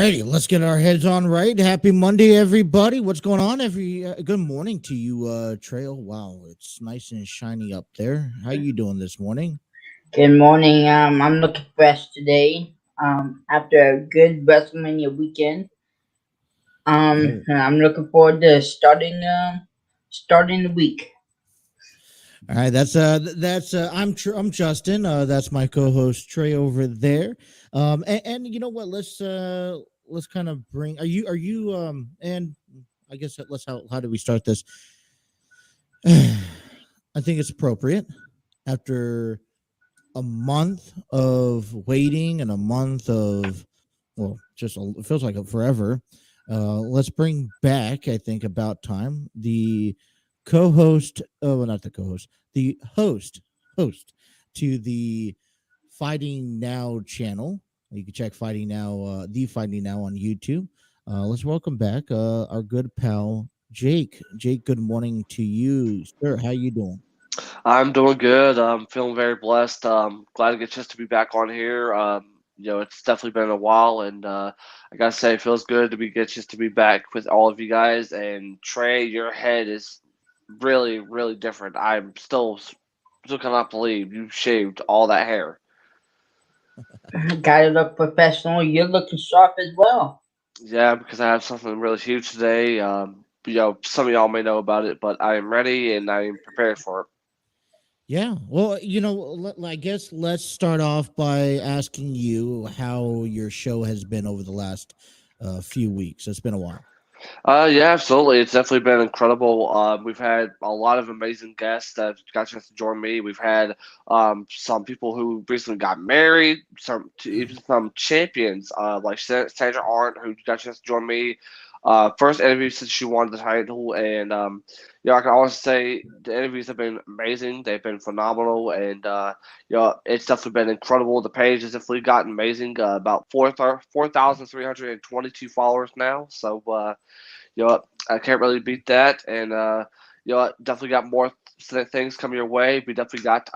righty, let's get our heads on right. Happy Monday, everybody. What's going on? Good morning to you, Trail. Wow, it's nice and shiny up there. How you doing this morning? Good morning. I'm looking fresh today. After a good WrestleMania weekend. Oh, I'm looking forward to starting the week. all right. I'm Justin. That's my co-host Trey over there. And you know what? Let's kind of bring. Are you and I guess how do we start this? I think it's appropriate after a month of waiting and a month of it feels like a forever. Let's bring back, I think, about time, the co-host, oh well, not the co-host, the host to the Fighting Now channel. You can check Fighting Now, the Fighting Now on YouTube. Let's welcome back our good pal Jake. Jake, good morning to you, sir. How you doing? I'm doing good. I'm feeling very blessed. Glad to get just to be back on here. It's definitely been a while, and I gotta say, it feels good to be get just to be back with all of you guys. And Trey, your head is really, really different. I'm still cannot believe you shaved all that hair. Gotta look professional. You're looking sharp as well. Yeah, because I have something really huge today. Some of y'all may know about it, but I am ready and I am prepared for it. Yeah. Well, I guess let's start off by asking you how your show has been over the last few weeks. It's been a while. Yeah, absolutely. It's definitely been incredible. We've had a lot of amazing guests that got a chance to join me. We've had some people who recently got married, even some champions like Sandra Arndt, who got a chance to join me. First interview since she won the title, and I can always say the interviews have been amazing. They've been phenomenal, and it's definitely been incredible. The page has definitely gotten amazing. About 4,322 followers now, so. I can't really beat that, and definitely got more things coming your way. We definitely got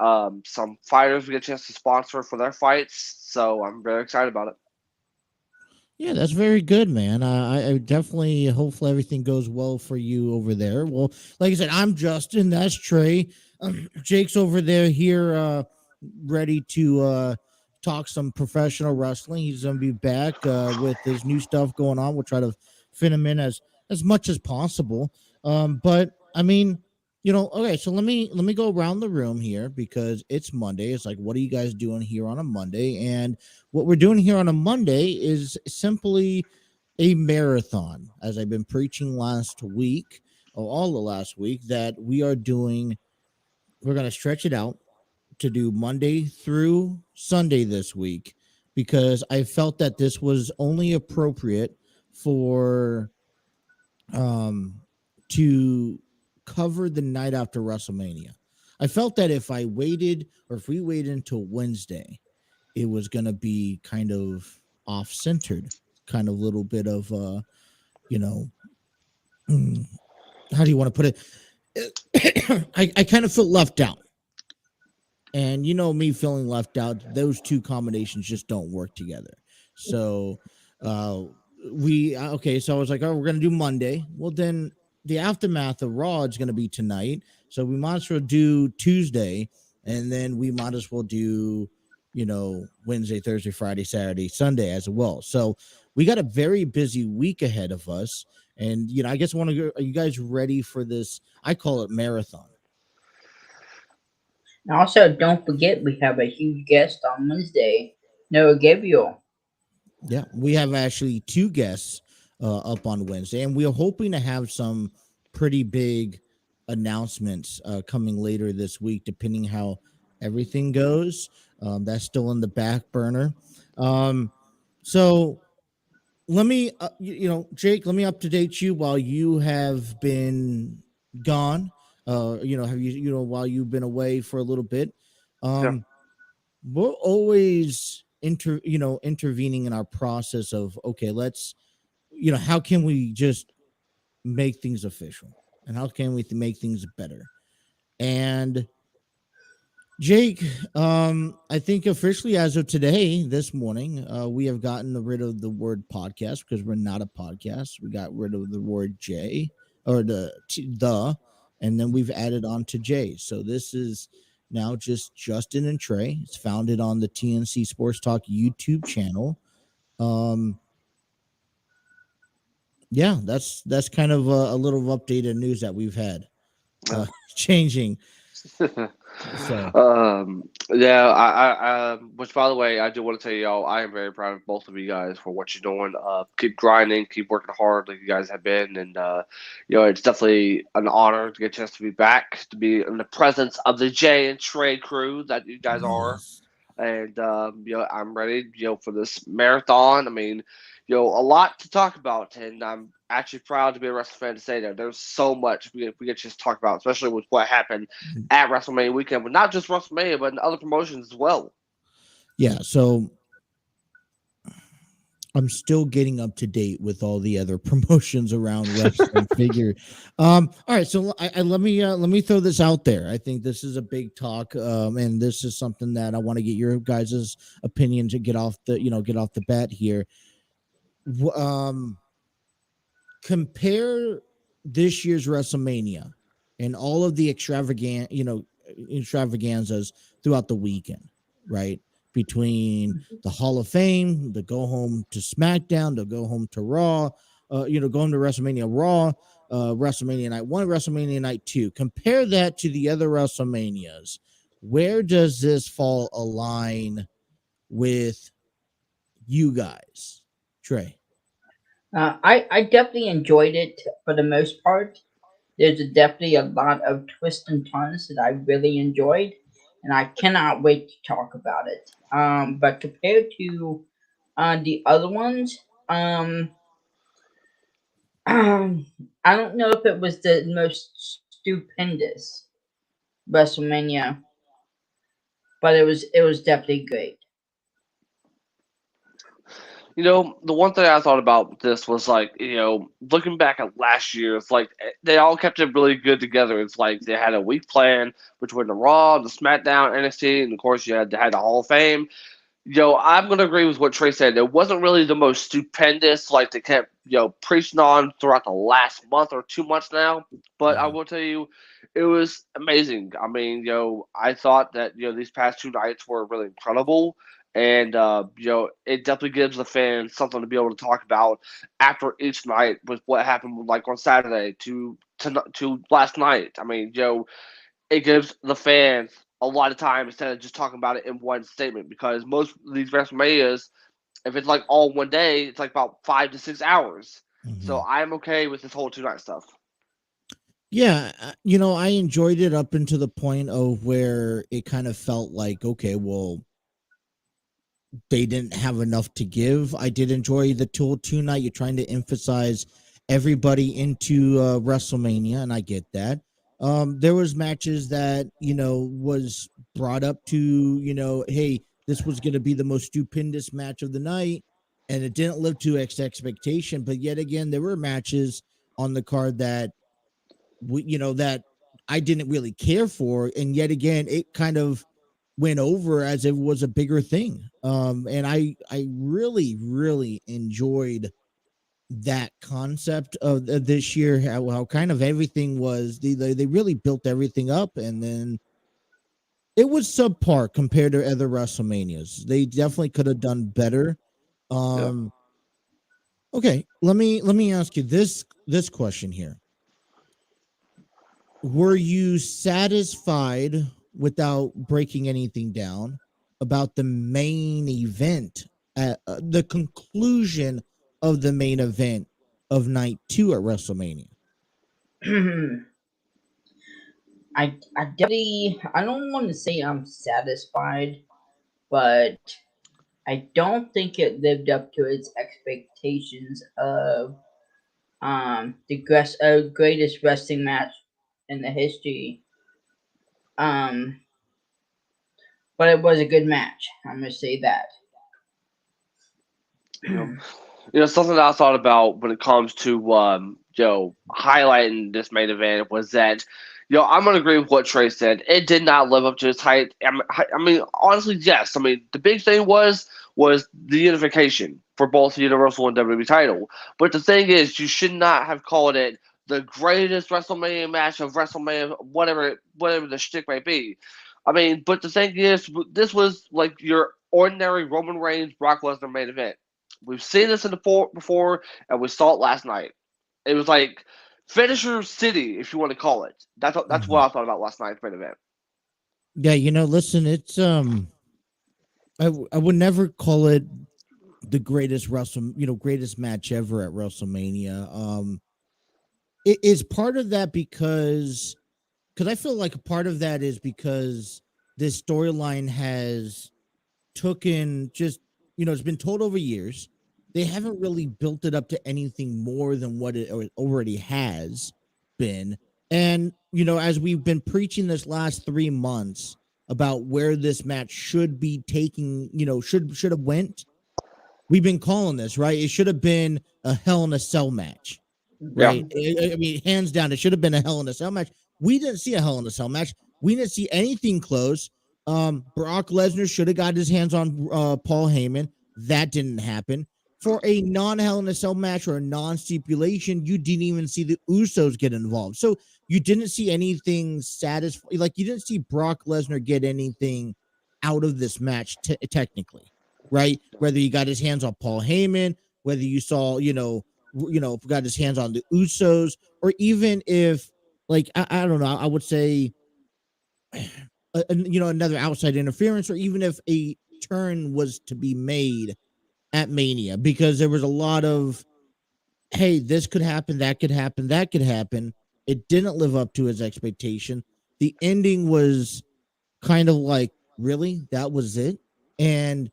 some fighters we get a chance to sponsor for their fights, so I'm very excited about it. Yeah, that's very good, man. I definitely, hopefully, everything goes well for you over there. Well, like I said, I'm Justin. That's Trey. Jake's over there here, ready to talk some professional wrestling. He's gonna be back with his new stuff going on. We'll try to fit him in as much as possible. But I mean, okay. So let me go around the room here because it's Monday. It's like, what are you guys doing here on a Monday? And what we're doing here on a Monday is simply a marathon, as I've been preaching last week, or all the last week, that we're going to stretch it out to do Monday through Sunday this week because I felt that this was only appropriate for um to cover the night after WrestleMania. I felt that if we waited until Wednesday, it was going to be kind of off centered, kind of little bit of you know mm, how do you want to put it? I kind of felt left out, and me feeling left out, those two combinations just don't work together. So uh okay, so I was like, oh, we're gonna do Monday. Well, then the aftermath of Raw is gonna be tonight, so we might as well do Tuesday, and then we might as well do Wednesday, Thursday, Friday, Saturday, Sunday as well. So we got a very busy week ahead of us, and I guess are you guys ready for this? I call it marathon. And also, don't forget we have a huge guest on Wednesday, Noah Gabriel. Yeah, we have actually two guests up on Wednesday, and we are hoping to have some pretty big announcements coming later this week, depending how everything goes. That's still in the back burner. Um, so Jake, let me up to date you while you have been gone. Have while you've been away for a little bit. Yeah. Um, we're always intervening in our process of, okay, let's how can we just make things official, and how can we make things better? And Jake, I think officially as of today, this morning, we have gotten rid of the word podcast because we're not a podcast. We got rid of the word J or the, and then we've added on to J. So this is now just Justin and Trey. It's founded on the TNC Sports Talk YouTube channel. Um, yeah, that's kind of a little updated news that we've had Uh, changing. So yeah, which by the way, I do want to tell y'all, I am very proud of both of you guys for what you're doing. Keep grinding, keep working hard like you guys have been, and it's definitely an honor to get a chance to be back, to be in the presence of the Jay and Trey crew that you guys are. yes. And I'm ready, for this marathon. I mean, a lot to talk about, and I'm actually proud to be a wrestling fan to say that there's so much we get to just talk about, especially with what happened at WrestleMania weekend, but not just WrestleMania, but in other promotions as well. Yeah, so I'm still getting up to date with all the other promotions around wrestling figure. All right, so let me throw this out there. I think this is a big talk, and this is something that I want to get your guys' opinion to get off the bat here. Um, compare this year's WrestleMania and all of the extravaganzas throughout the weekend, right? Between the Hall of Fame, the go home to SmackDown, the go home to Raw, going to WrestleMania Raw, WrestleMania Night 1, WrestleMania Night 2. Compare that to the other WrestleManias. Where does this fall align with you guys? Trey. I definitely enjoyed it for the most part. There's definitely a lot of twists and turns that I really enjoyed, and I cannot wait to talk about it. But compared to the other ones, um, I don't know if it was the most stupendous WrestleMania, but it was definitely great. The one thing I thought about this was like, looking back at last year, it's like they all kept it really good together. It's like they had a week plan between the Raw, the SmackDown, NXT, and of course you had the Hall of Fame. I'm going to agree with what Trey said. It wasn't really the most stupendous, like they kept, preaching on throughout the last month or 2 months now. But I Mhm. will tell you, it was amazing. I mean, I thought that, these past 2 nights were really incredible. And, it definitely gives the fans something to be able to talk about after each night with what happened, like on Saturday to last night. I mean, it gives the fans a lot of time instead of just talking about it in one statement because most of these WrestleManias, if it's like all one day, it's like about 5 to 6 hours. So Mhm. I'm okay with this whole 2 night stuff. Yeah, I enjoyed it up until the point of where it kind of felt like, okay, well, they didn't have enough to give. I did enjoy the Tool 2 night. You're trying to emphasize everybody into WrestleMania, and I get that. There was matches that was brought up to hey, this was going to be the most stupendous match of the night, and it didn't live to expectation. But yet again, there were matches on the card that that I didn't really care for, and yet again, it kind of went over as it was a bigger thing. And I really really enjoyed that concept of this year. How kind of everything was they really built everything up, and then it was subpar compared to other WrestleManias. They definitely could have done better. Yeah. Um, okay, let me ask you this question here. Were you satisfied without breaking anything down about the main event at the conclusion of the main event of night 2 at WrestleMania? I definitely I don't want to say I'm satisfied, but I don't think it lived up to its expectations of greatest wrestling match in the history. Um, but it was a good match. I'm gonna say that. You know, something that I thought about when it comes to highlighting this main event was that I'm gonna agree with what Trey said. It did not live up to its height. I mean, honestly, yes. I mean, the big thing was the unification for both the Universal and WWE title. But the thing is, you should not have called it the greatest WrestleMania match of WrestleMania, whatever the shtick may be. I mean, but the thing is, this was like your ordinary Roman Reigns Brock Lesnar main event. We've seen this in the before, and we saw it last night. It was like Finisher City, if you want to call it. That's what Mhm. I thought about last night's main event. Yeah, listen, it's I would never call it the greatest greatest match ever at WrestleMania. It is part of that because I feel like a part of that is because this storyline has taken just it's been told over years. They haven't really built it up to anything more than what it already has been. And as we've been preaching this last 3 months about where this match should be taking, should have went, we've been calling this, right? It should have been a Hell in a Cell match, Yeah. right? I mean, hands down, it should have been a Hell in a Cell match. We didn't see a Hell in a Cell match. We didn't see anything close. Brock Lesnar should have got his hands on Paul Heyman. That didn't happen. For a non-Hell in a Cell match or a non-stipulation, you didn't even see the Usos get involved. So you didn't see anything satisfying. Like, you didn't see Brock Lesnar get anything out of this match technically, right? Whether he got his hands on Paul Heyman, whether you saw, got his hands on the Usos, or even if, like, I don't know, I would say, another outside interference, or even if a turn was to be made at Mania, because there was a lot of, hey, this could happen, that could happen, that could happen. It didn't live up to his expectation. The ending was kind of like, really, that was it. And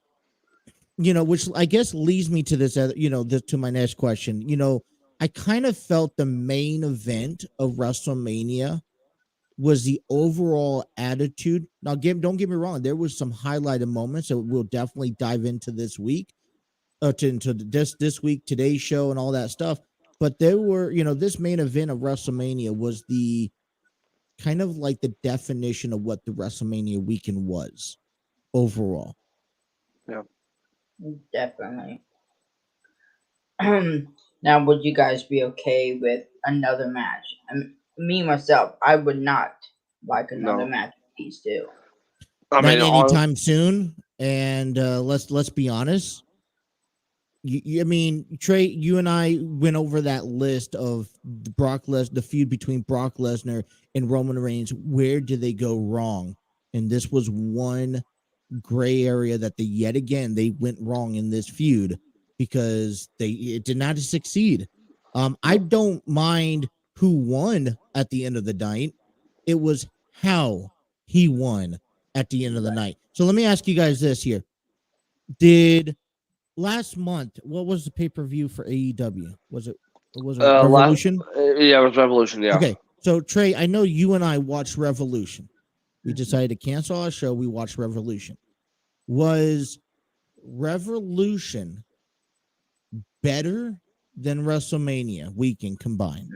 which I guess leads me to this, to my next question. I kind of felt the main event of WrestleMania was the overall attitude. Now, don't get me wrong, there was some highlighted moments that we'll definitely dive into this week, into this week, today's show, and all that stuff. But there were, this main event of WrestleMania was the kind of like the definition of what the WrestleMania weekend was overall. Yeah. Definitely. Now, would you guys be okay with another match? Me myself, I would not like another No. match with these two. I Not mean, anytime soon. And let's be honest. I mean, Trey, you and I went over that list of the feud between Brock Lesnar and Roman Reigns. Where did they go wrong? And this was one gray area that yet again they went wrong in this feud, because it did not succeed. I don't mind who won at the end of the night. It was how he won at the end of the night. So let me ask you guys this here. Did last month, what was the pay-per-view for AEW? Was it Revolution? yeah, it was Revolution. Yeah. Okay. So Trey, I know you and I watched Revolution. We decided to cancel our show. We watched Revolution. Was Revolution better than WrestleMania weekend combined?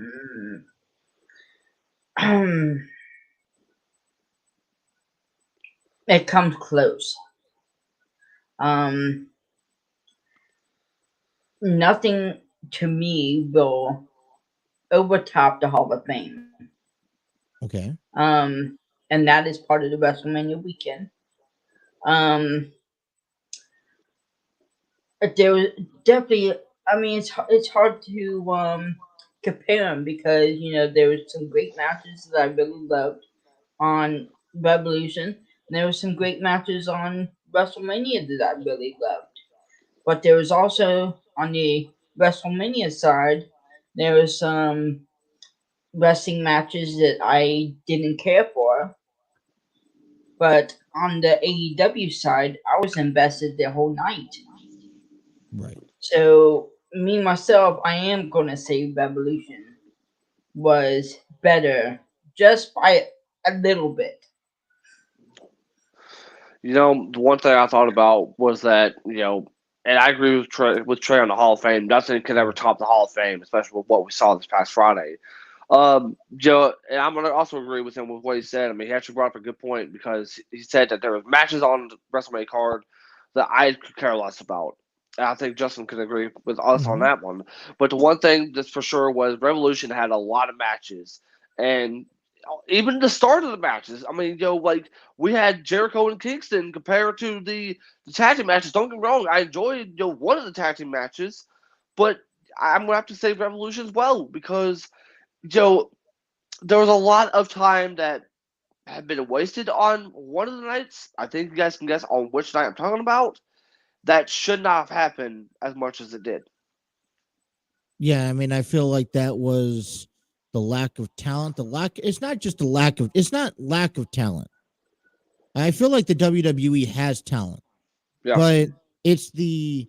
It comes close. Nothing to me will overtop the Hall of Fame. Okay. And that is part of the WrestleMania weekend. There was definitely. I mean, it's hard to compare them, because there was some great matches that I really loved on Revolution, and there were some great matches on WrestleMania that I really loved. But there was also, on the WrestleMania side, there was some wrestling matches that I didn't care for. But on the AEW side, I was invested the whole night. Right. So me myself, I am gonna say Revolution was better, just by a little bit. The one thing I thought about was that, and I agree with Trey on the Hall of Fame. Nothing can ever top the Hall of Fame, especially with what we saw this past Friday. Joe, and I'm gonna also agree with him with what he said. I mean, he actually brought up a good point because he said that there was matches on the WrestleMania card that I could care less about. And I think Justin could agree with us on Hmm. that one. But the one thing that's for sure was Revolution had a lot of matches, and even the start of the matches. I mean, like we had Jericho and Kingston compared to the tag team matches. Don't get me wrong, I enjoyed one of the tag team matches, but I'm gonna have to say Revolution as well because Joe, there was a lot of time that had been wasted on one of the nights. I think you guys can guess on which night I'm talking about. That should not have happened as much as it did. Yeah, I mean, I feel like that was the lack of talent. It's not just a lack of, it's not lack of talent. I feel like the WWE has talent, Yeah, but it's the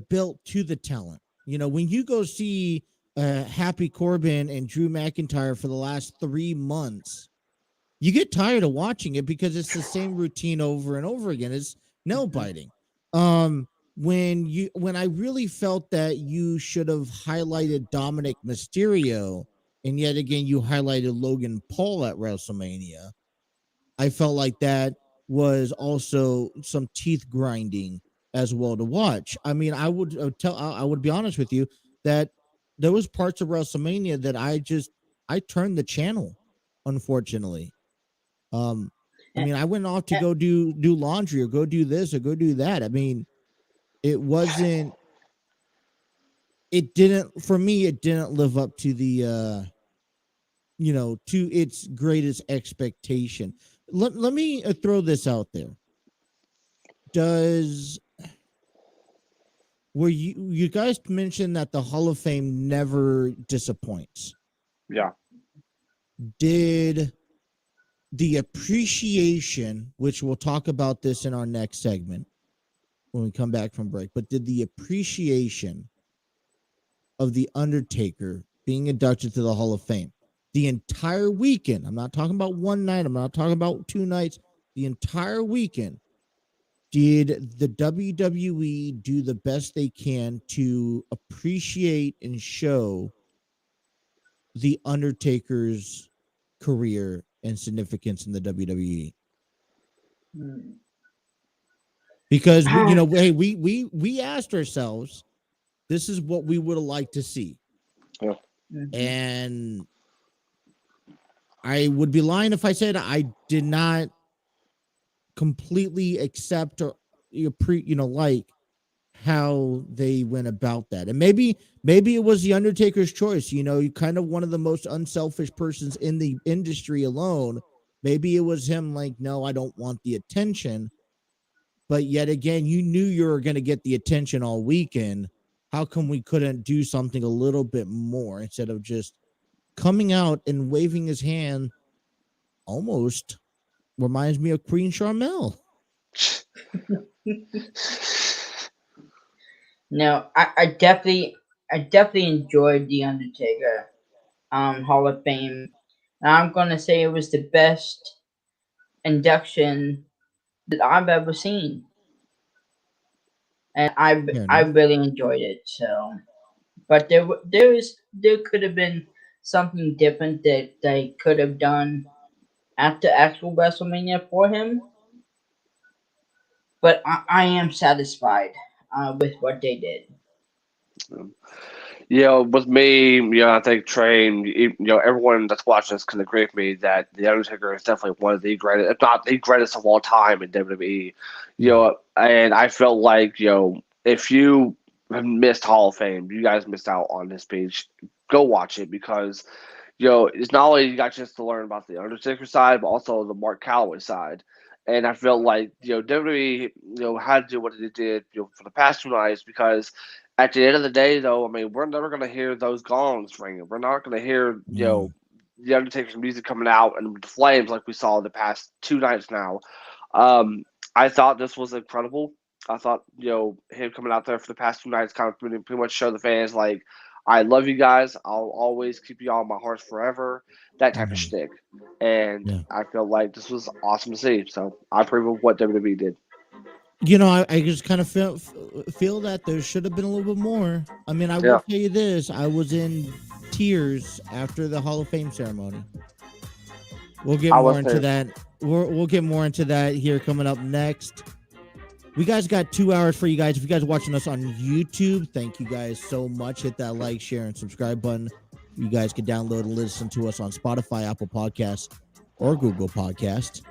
built to the talent. When you go see Happy Corbin and Drew McIntyre for the last 3 months, you get tired of watching it because it's the same routine over and over again. It's nail Mhm. biting. When I really felt that you should have highlighted Dominic Mysterio, and yet again you highlighted Logan Paul at WrestleMania, I felt like that was also some teeth grinding as well to watch. I mean, I would be honest with you that there was parts of WrestleMania that I turned the channel, unfortunately. Um, I And, mean, I went off to and, go do laundry or go do this or go do that. I mean, it wasn't. It didn't for me. It didn't live up to to its greatest expectation. Let me throw this out there. Does Were you guys mentioned that the Hall of Fame never disappoints? yeah. Did the appreciation, which we'll talk about this in our next segment when we come back from break, but did the appreciation of the Undertaker being inducted to the Hall of Fame the entire weekend? I'm not talking about one night. I'm not talking about 2 nights. The entire weekend. Did the WWE do the best they can to appreciate and show the Undertaker's career and significance in the WWE? mm. Because hey, we asked ourselves, this is what we would have liked to see, Yeah. Mhm. and I would be lying if I said I did not completely accept or like how they went about that. And maybe it was the Undertaker's choice. You kind of one of the most unselfish persons in the industry alone. Maybe it was him like, no, I don't want the attention. But yet again, you knew you were going to get the attention all weekend. How come we couldn't do something a little bit more instead of just coming out and waving his hand? Almost reminds me of Queen Charmel. No, I definitely enjoyed the Undertaker Hall of Fame. And I'm gonna say it was the best induction that I've ever seen, and Fair I enough. really enjoyed it. So, but there could have been something different that they could have done at the actual WrestleMania for him. But I am satisfied with what they did. With me, I think Trey and everyone that's watching this can agree with me that the Undertaker is definitely one of the greatest, if not the greatest of all time in WWE. Yeah. And I felt like if you have missed Hall of Fame, you guys missed out on this page. Go watch it because it's not only you got a chance to learn about the Undertaker side, but also the Mark Calloway side. And I felt like WWE, had to do what they did, for the past 2 nights because at the end of the day, though, I mean, we're never going to hear those gongs ringing. We're not going to hear, Mm. the Undertaker's music coming out and the flames like we saw the past 2 nights now. I thought this was incredible. I thought, him coming out there for the past 2 nights kind of pretty much show the fans like, I love you guys. I'll always keep you all in my heart forever. That type of Mhm. shtick. And Yeah. I feel like this was awesome to see. So I approve of what WWE did. I just kind of feel that there should have been a little bit more. I mean, I will Yeah. tell you this: I was in tears after the Hall of Fame ceremony. We'll get I more was into there. that. We'll get more into that here coming up next. We guys got 2 hours for you guys. If you guys are watching us on YouTube, thank you guys so much. Hit that like, share, and subscribe button. You guys can download and listen to us on Spotify, Apple Podcasts, or Google Podcasts.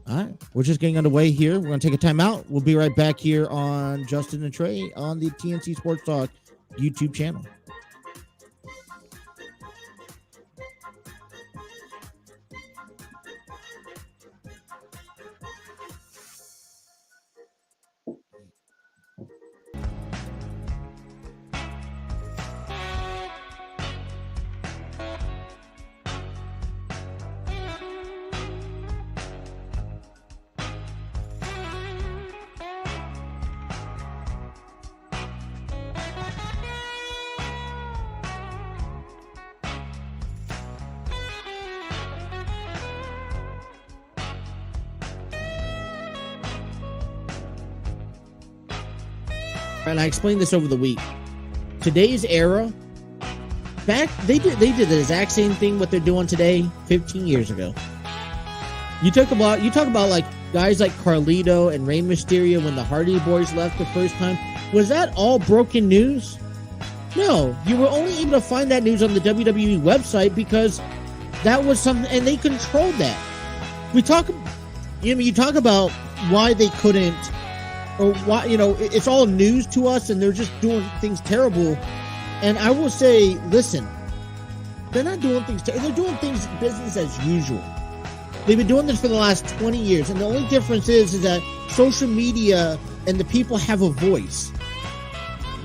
All right, we're just getting underway here. We're going to take a time out. We'll be right back here on Justin and Trey on the TNC Sports Talk YouTube channel. And I explained this over the week. Today's era, they did the exact same thing what they're doing today 15 years ago. You talk about like guys like Carlito and Rey Mysterio when the Hardy Boys left the first time. Was that all broken news? No, you were only able to find that news on the WWE website because that was something, and they controlled that. You talk about why they couldn't. Or why, it's all news to us and they're just doing things terrible. And I will say, listen, they're not doing things they're doing things business as usual. They've been doing this for the last 20 years. And the only difference is that social media and the people have a voice.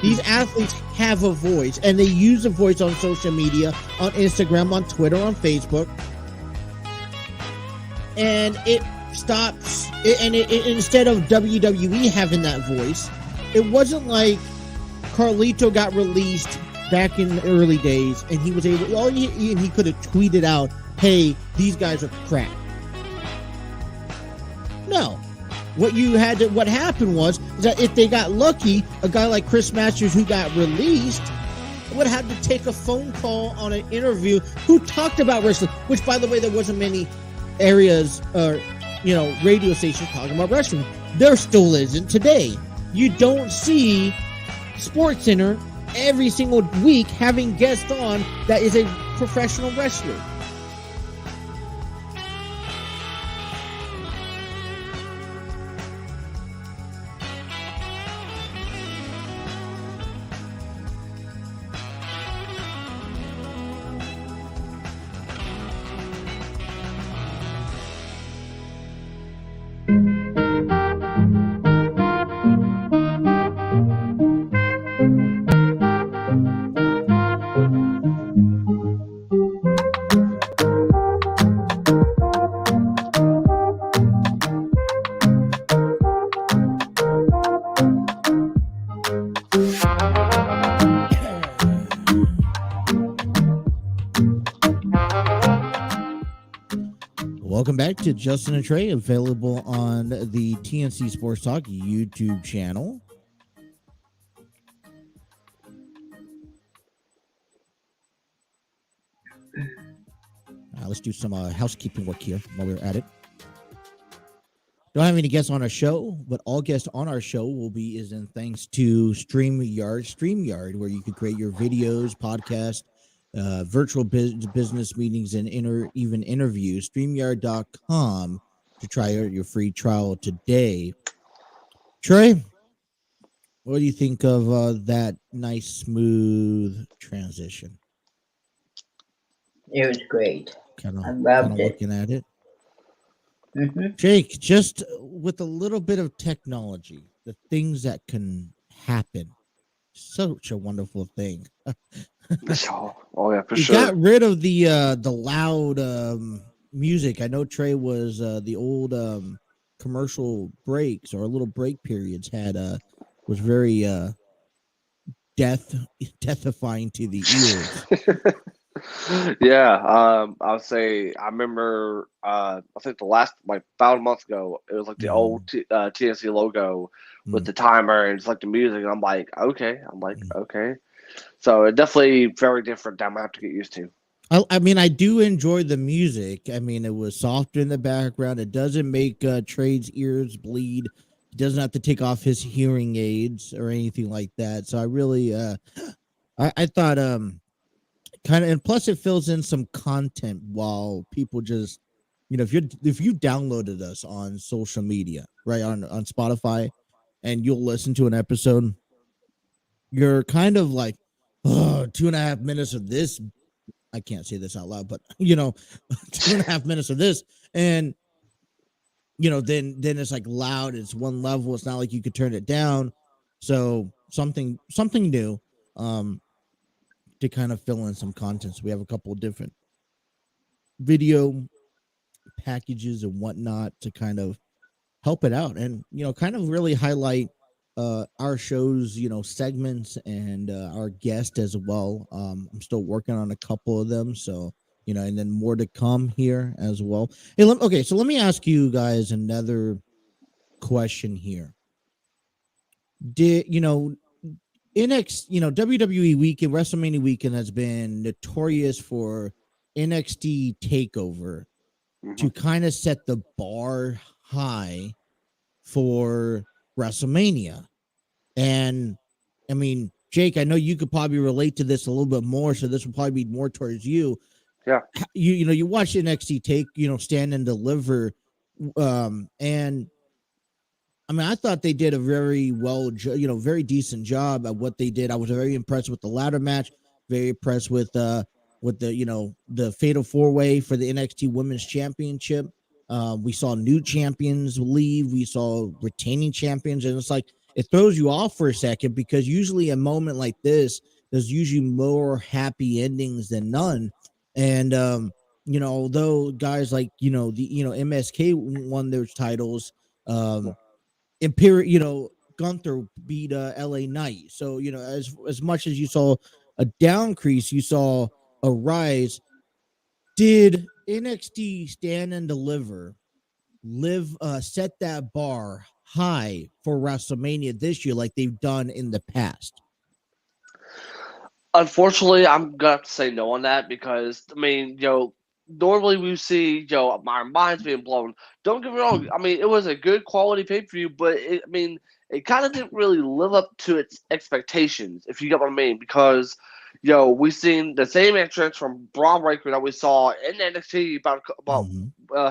These athletes have a voice and they use a voice on social media, on Instagram, on Twitter, on Facebook. And it stops instead of WWE having that voice, it wasn't like Carlito got released back in the early days and he was able, he could have tweeted out, hey, these guys are crap. No. What happened was that if they got lucky, a guy like Chris Masters who got released would have to take a phone call on an interview who talked about wrestling, which by the way, there wasn't many areas or radio stations talking about wrestling. There still isn't today. You don't see SportsCenter every single week having guests on that is a professional wrestler. Welcome back to Justin and Trey, available on the TNC Sports Talk YouTube channel. Let's do some housekeeping work here while we're at it. Don't have any guests on our show, but all guests on our show is in thanks to StreamYard, where you can create your videos, podcasts, virtual business meetings, and even interviews. StreamYard.com to try out your free trial today. Trey, what do you think of that nice, smooth transition? It was great. I Kind loved of it. looking at it. Mm-hmm. Jake, just with a little bit of technology, the things that can happen, such a wonderful thing. Oh yeah, for We sure. got rid of the loud music. I know Trey was the old commercial breaks or little break periods was very deathifying to the ears. Yeah, I would say I remember. I think about a month ago, it was like the old TNC logo with the timer and it's like the music. And I'm like, okay. So definitely very different. That I'm gonna have to get used to. I mean, I do enjoy the music. I mean, it was softer in the background. It doesn't make Trey's ears bleed. He doesn't have to take off his hearing aids or anything like that. So I really, I thought, kind of, and plus it fills in some content while people just, if you downloaded us on social media, right, on Spotify, and you'll listen to an episode, you're kind of like, oh, 2.5 minutes of this. I can't say this out loud, but 2.5 minutes of this, and then it's like loud. It's one level. It's not like you could turn it down. So something new, to kind of fill in some content. So we have a couple of different video packages and whatnot to kind of help it out, and kind of really highlight our shows, segments, and our guest as well. I'm still working on a couple of them, so and then more to come here as well. Hey, okay, so let me ask you guys another question here. Did WWE weekend, WrestleMania weekend has been notorious for NXT takeover to kind of set the bar high for WrestleMania. And I mean, Jake, I know you could probably relate to this a little bit more, so this will probably be more towards you. Yeah. You watch NXT take, Stand and Deliver, and I mean, I thought they did a very very decent job at what they did. I was very impressed with the ladder match, very impressed with the the Fatal 4-Way for the NXT Women's Championship. We saw new champions leave. We saw retaining champions, and it's like it throws you off for a second, because usually a moment like this, there's usually more happy endings than none. And although guys like MSK won their titles, Imperial, Gunther beat LA Knight. So as much as you saw a downcrease, you saw a rise. Did NXT Stand and Deliver set that bar high for WrestleMania this year like they've done in the past? Unfortunately, I'm gonna have to say no on that because I mean, normally we see, our minds being blown. Don't get me wrong. I mean, it was a good quality pay per view, but it kind of didn't really live up to its expectations, if you get what I mean. Because, we seen the same entrance from Braun Breaker that we saw in NXT about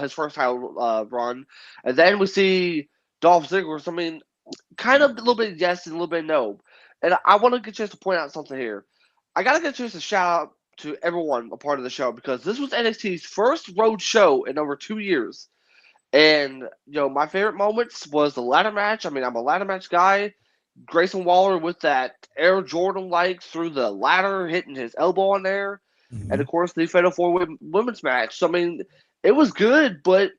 his first title run, and then we see Dolph Ziggler. So, I mean, kind of a little bit yes and a little bit no. And I want to get a chance to point out something here. I gotta get a chance to shout out to everyone a part of the show because this was NXT's first road show in over 2 years. And, my favorite moments was the ladder match. I mean, I'm a ladder match guy. Grayson Waller with that Air Jordan like through the ladder, hitting his elbow on there. And, of course, the Fatal 4 women's match. So, I mean, it was good, but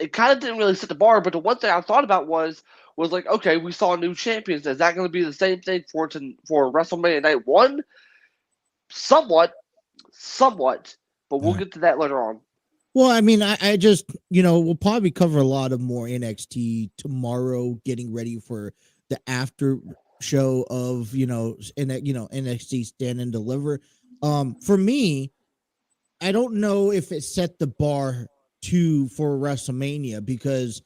it kind of didn't really set the bar. But the one thing I thought about was like, okay, we saw new champions. Is that going to be the same thing for WrestleMania Night 1? Somewhat, but we'll get to that later on. Well, I mean, I just, we'll probably cover a lot of more NXT tomorrow, getting ready for the after show of, NXT Stand and Deliver. For me, I don't know if it set the bar for WrestleMania because,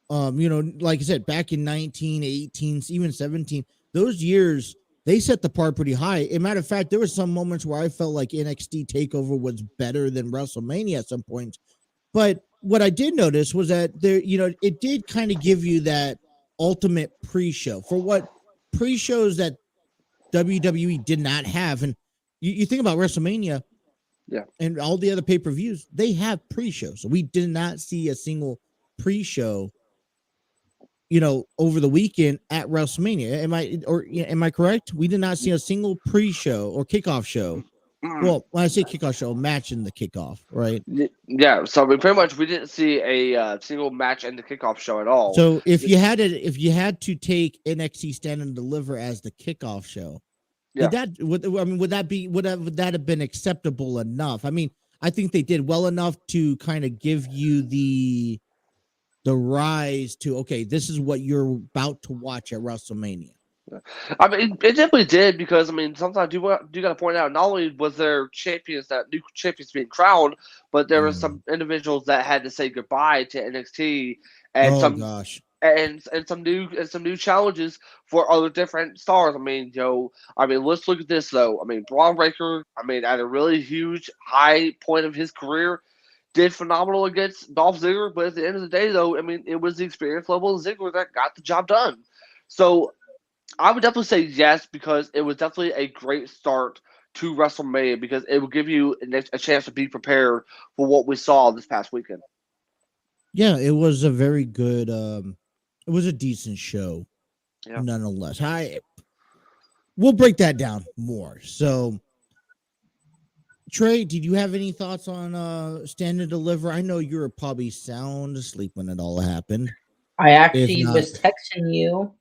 like I said, back in 19, 18, even 17, those years, they set the bar pretty high. As a matter of fact, there were some moments where I felt like NXT TakeOver was better than WrestleMania at some points. But what I did notice was that there, it did kind of give you that ultimate pre-show for what pre-shows that WWE did not have. And you think about WrestleMania, and all the other pay-per-views, they have pre-shows. So we did not see a single pre-show over the weekend at WrestleMania. Am I correct? We did not see a single pre-show or kickoff show. Well, when I say kickoff show, match in the kickoff, right? Yeah. So pretty much we didn't see a single match in the kickoff show at all. So if you had to take NXT Stand and Deliver as the kickoff show, would that have been acceptable enough? I mean, I think they did well enough to kind of give you the rise to, okay, this is what you're about to watch at WrestleMania. I mean, it definitely did because I mean, sometimes do got to point out not only was there new champions being crowned, but there were Mm. some individuals that had to say goodbye to NXT and Oh some gosh. some new challenges for other different stars. I mean, I mean, let's look at this though. I mean, Braun Breaker. I mean, at a really huge high point of his career, did phenomenal against Dolph Ziggler. But at the end of the day, though, I mean, it was the experience level of Ziggler that got the job done. So I would definitely say yes because it was definitely a great start to WrestleMania because it will give you a chance to be prepared for what we saw this past weekend. Yeah, it was a very good. It was a decent show, Yeah. nonetheless. We'll break that down more. So, Trey, did you have any thoughts on Stand and Deliver? I know you were probably sound asleep when it all happened. I If actually not, was texting you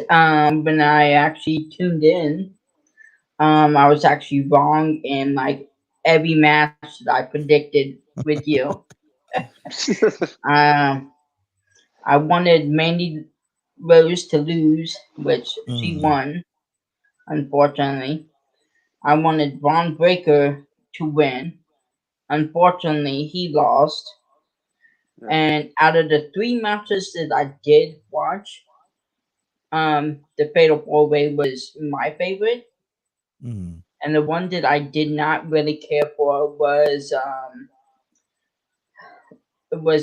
when I actually tuned in. I was actually wrong in like every match that I predicted with you. Um, I wanted Mandy Rose to lose, which she mm, won, unfortunately. I wanted Braun Breaker to win. Unfortunately, he lost. Yeah. And out of the three matches that I did watch, the Fatal 4-Way was my favorite. mm, And the one that I did not really care for was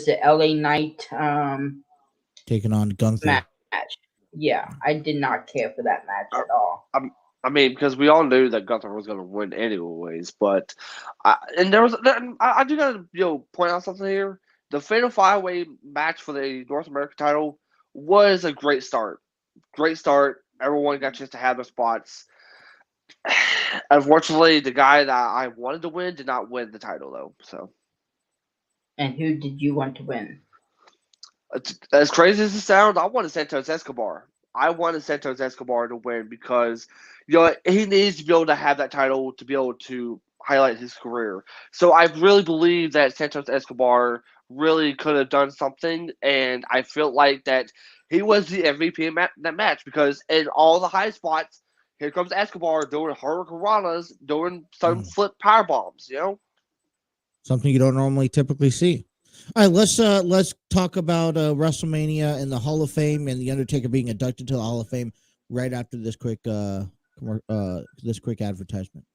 the LA Knight taking on Gunther. match. Yeah, I did not care for that match at all. I, I mean, because we all knew that Gunther was going to win anyways, but and I do got to point out something here. The Fatal Five Way match for the North American title was a great start. Great start. Everyone got a chance to have their spots. Unfortunately, the guy that I wanted to win did not win the title though. So And who did you want to win? as crazy as it sounds, I wanted Santos Escobar. I wanted Santos Escobar to win because he needs to be able to have that title to be able to highlight his career. So I really believe that Santos Escobar really could have done something, and I feel like that he was the MVP in that match because in all the high spots, here comes Escobar doing hurricanranas, doing some Mm. flip power bombs. Something you don't normally typically see. All right, let's talk about WrestleMania and the Hall of Fame and the Undertaker being inducted to the Hall of Fame right after this quick advertisement.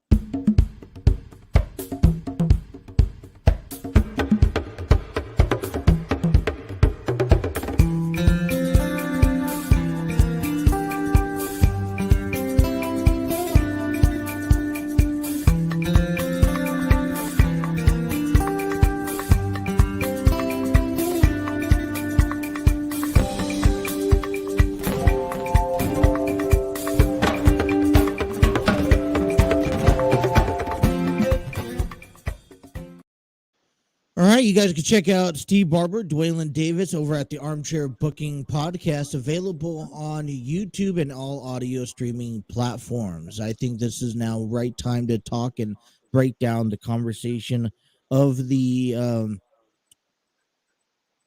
All right, you guys can check out Steve Barber, Dwaylen Davis over at the Armchair Booking Podcast, available on YouTube and all audio streaming platforms. I think this is now right time to talk and break down the conversation of the,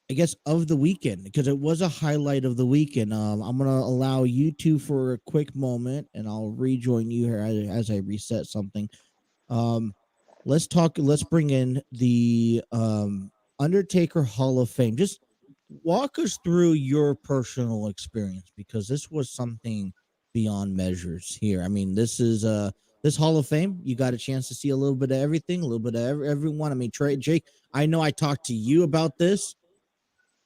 I guess, of the weekend because it was a highlight of the weekend. I'm gonna allow you two for a quick moment, and I'll rejoin you here as I reset something. Um, let's bring in the Undertaker Hall of Fame. Just walk us through your personal experience because this was something beyond measures here. I mean, this Hall of Fame, you got a chance to see a little bit of everything, a little bit of everyone. I mean, Trey, Jake, I know I talked to you about this.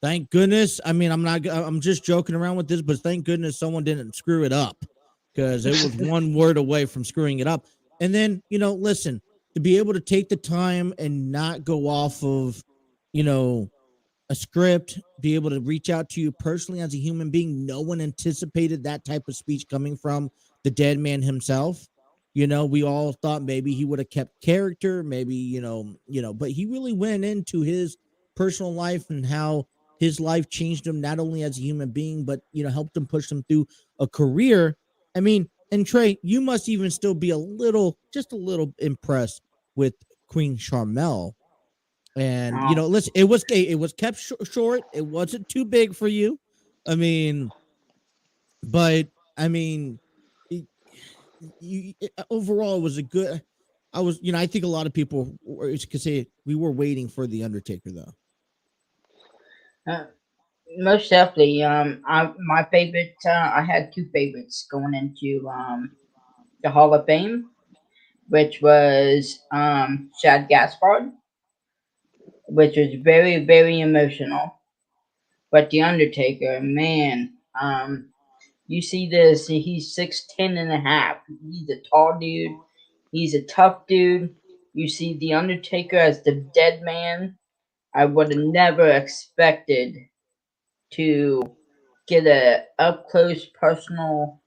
Thank goodness. I mean, I'm just joking around with this, but thank goodness someone didn't screw it up because it was one word away from screwing it up. And then, listen, to be able to take the time and not go off of, you know, a script, be able to reach out to you personally as a human being. No one anticipated that type of speech coming from the dead man himself. We all thought maybe he would have kept character, maybe, but he really went into his personal life and how his life changed him not only as a human being, but helped him push him through a career. I mean, and Trey, you must even still be just a little impressed with Queen Charmel. And Um, listen, it was kept short. It wasn't too big for you. I mean, but I mean, it, overall, it was a good. I was, I think a lot of people could say we were waiting for the Undertaker, though. Uh, Most definitely. My favorite. I had two favorites going into the Hall of Fame, which was Shad Gaspard, which was very very emotional. But the Undertaker, man, you see this. He's 6'10" and a half. He's a tall dude. He's a tough dude. You see the Undertaker as the dead man. I would have never expected to get a up close personal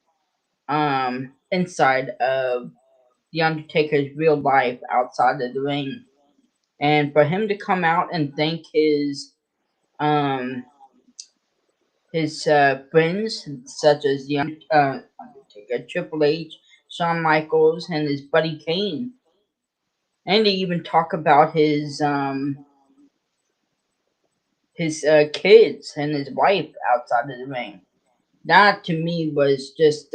insight of the Undertaker's real life outside of the ring, and for him to come out and thank um his friends such as the Undertaker, Triple H, Shawn Michaels, and his buddy Kane, and to even talk about his kids and his wife outside of the ring. That to me was just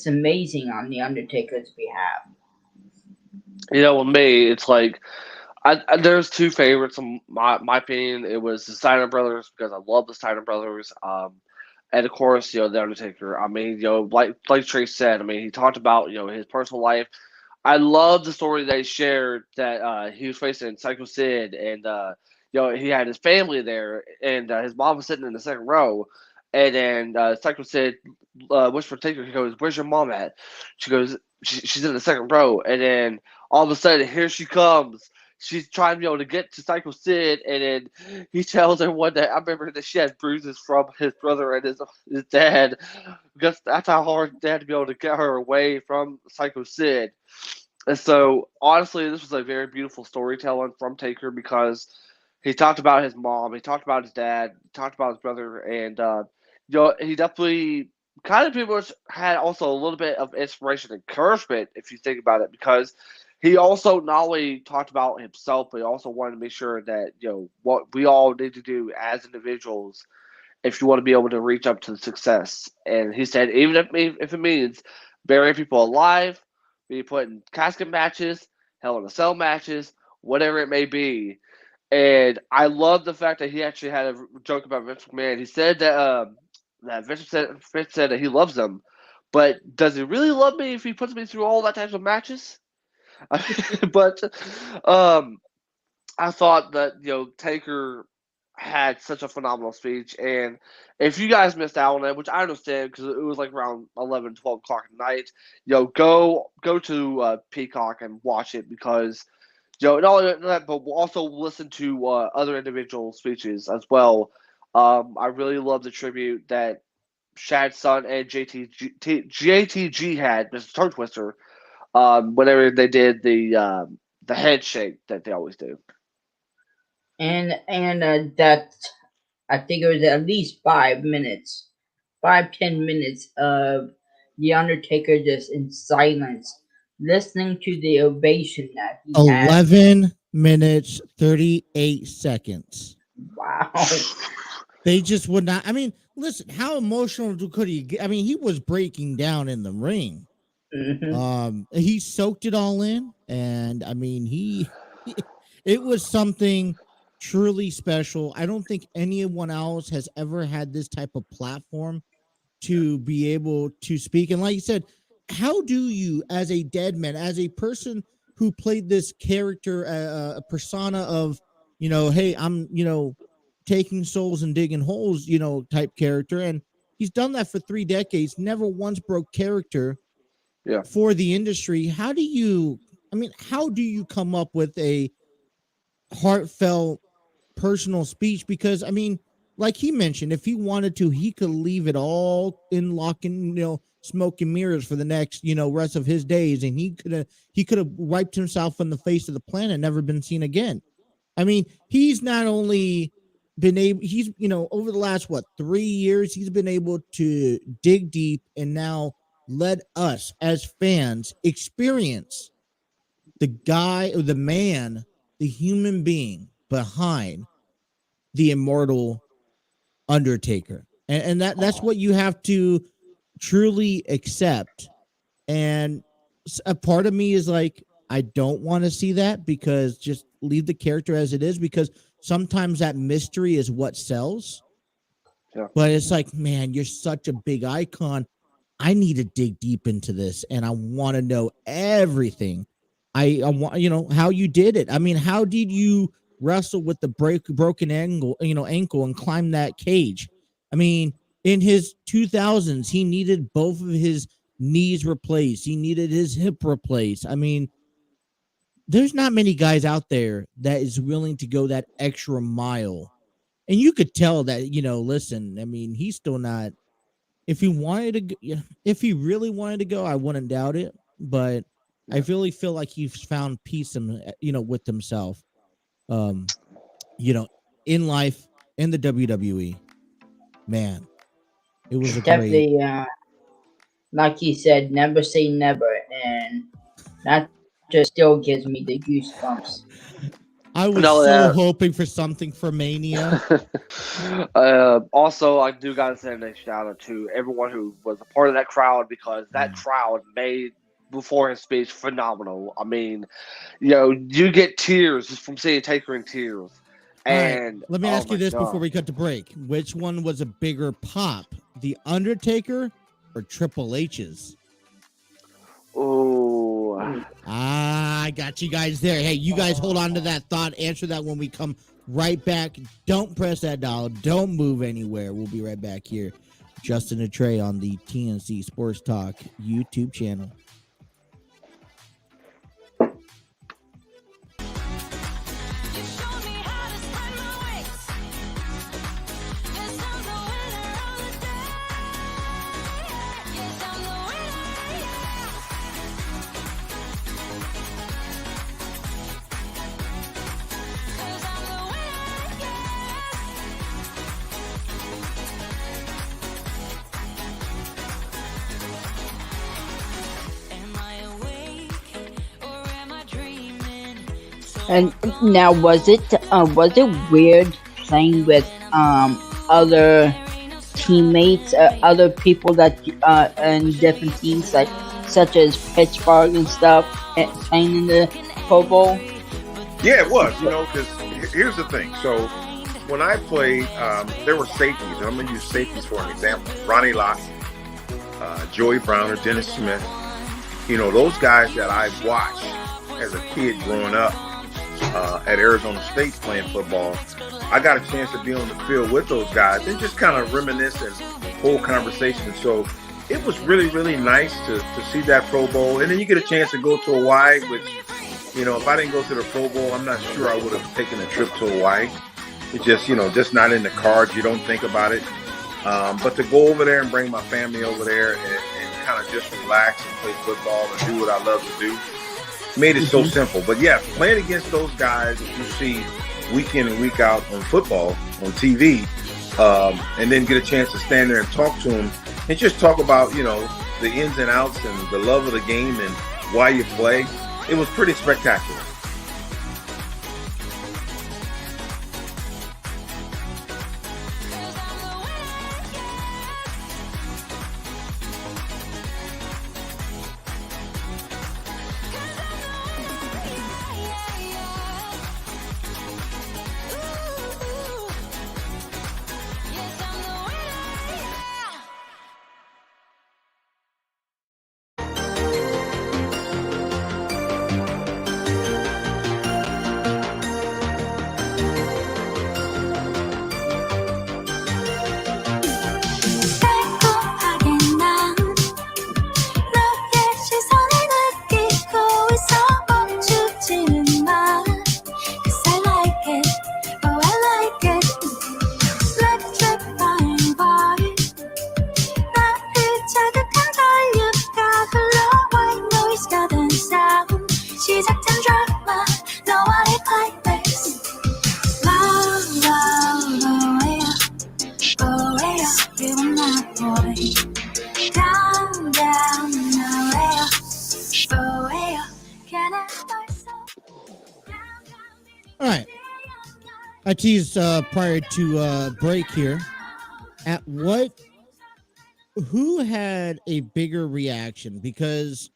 amazing on the Undertaker's behalf. With me, it's like there's two favorites in my opinion. It was the Steiner brothers because I love the Steiner brothers. And of course, the Undertaker. I mean, like Trey said, I mean, he talked about his personal life. I love the story that he shared that he was facing Psycho Sid, and he had his family there, and his mom was sitting in the second row, and then Psycho Sid whispered to Taker. He goes, "Where's your mom at?" She goes, "She's in the second row," and then all of a sudden, here she comes. She's trying to get to Psycho Sid, and then he tells her one day. I remember that she had bruises from his brother and his dad, because that's how hard they had to be able to get her away from Psycho Sid. And so, honestly, this was a very beautiful storytelling from Taker because he talked about his mom, he talked about his dad, he talked about his brother, and he definitely kind of pretty much had also a little bit of inspiration and encouragement if you think about it, because he also not only talked about himself, but he also wanted to make sure that what we all need to do as individuals if you want to be able to reach up to success. And he said, even if it means burying people alive, be put in casket matches, Hell in a Cell matches, whatever it may be. And I love the fact that he actually had a joke about Vince McMahon. He said that Vince said that he loves him, but does he really love me if he puts me through all that types of matches? But I thought that Taker had such a phenomenal speech, and if you guys missed out on it, which I understand because it was like around 11, 12 o'clock at night, go to Peacock and watch it, because not only that, but we'll also listen to other individual speeches as well. I really love the tribute that Shad's son and JTG had, Mr. Tongue Twister, whenever they did the head shake that they always do. And that I think it was at least 5 minutes, 5-10 minutes of the Undertaker just in silence, listening to the ovation that he had. 11 minutes 38 seconds. Wow. They just would not. I mean, listen, how emotional could he get? I mean, he was breaking down in the ring. He soaked it all in, and I mean, it was something truly special. I don't think anyone else has ever had this type of platform to be able to speak. And like you said, how do you, as a dead man, as a person who played this character, a persona of, hey, I'm, taking souls and digging holes, type character, and he's done that for 3 decades, never once broke character for the industry. How do you come up with a heartfelt personal speech? Because I mean, like he mentioned, if he wanted to, he could leave it all in lock and smoke and mirrors for the next rest of his days, and he could have wiped himself from the face of the planet, never been seen again. I mean, he's not only been able, he's over the last 3 years, he's been able to dig deep and now let us as fans experience the guy or the man, the human being behind the immortal Undertaker. And that's what you have to truly accept. And a part of me is like, I don't want to see that, because just leave the character as it is, because sometimes that mystery is what sells. Yeah. But it's like, man, you're such a big icon. I need to dig deep into this, and I want to know everything. I want, how you did it. I mean, how did you wrestle with the broken ankle and climb that cage? I mean, in his 2000s, he needed both of his knees replaced. He needed his hip replaced. I mean, there's not many guys out there that is willing to go that extra mile. And you could tell that, listen, I mean, he's still not, if he wanted to, if he really wanted to go, I wouldn't doubt it. But I really feel like he's found peace, with himself, um, in life, in the WWE. Man, it was a great. Definitely, like he said, never say never, and that just still gives me the goosebumps. I was No, so hoping for something for Mania. Also, I do gotta send a shout out to everyone who was a part of that crowd, because that crowd made before his speech phenomenal. I mean, you get tears just from seeing Taker in tears. All right, And let me oh ask you my this God. before we cut to break: which one was a bigger pop, the Undertaker or Triple H's? Oh, I got you guys there. Hey, you guys hold on to that thought. Answer that when we come right back. Don't press that dial. Don't move anywhere. We'll be right back here. Justin and Trey on the TNC Sports Talk YouTube channel. And now, was it weird playing with other teammates, other people that in different teams, like such as Pittsburgh and stuff, playing in the Pro Bowl? Yeah, it was. Because here's the thing. So when I played, there were safeties, and I'm going to use safeties for an example. Ronnie Lott, Joey Browner, Dennis Smith. Those guys that I watched as a kid growing up at Arizona State playing football. I got a chance to be on the field with those guys and just kind of reminisce and hold conversation. So it was really, really nice to see that Pro Bowl. And then you get a chance to go to Hawaii, which, if I didn't go to the Pro Bowl, I'm not sure I would have taken a trip to Hawaii. It's just, just not in the cards. You don't think about it. But to go over there and bring my family over there and kind of just relax and play football and do what I love to do made it so simple. But yeah, playing against those guys that you see week in and week out on football, on TV, and then get a chance to stand there and talk to them and just talk about, the ins and outs and the love of the game and why you play. It was pretty spectacular. All right. I teased prior to break here. At what who had a bigger reaction? Because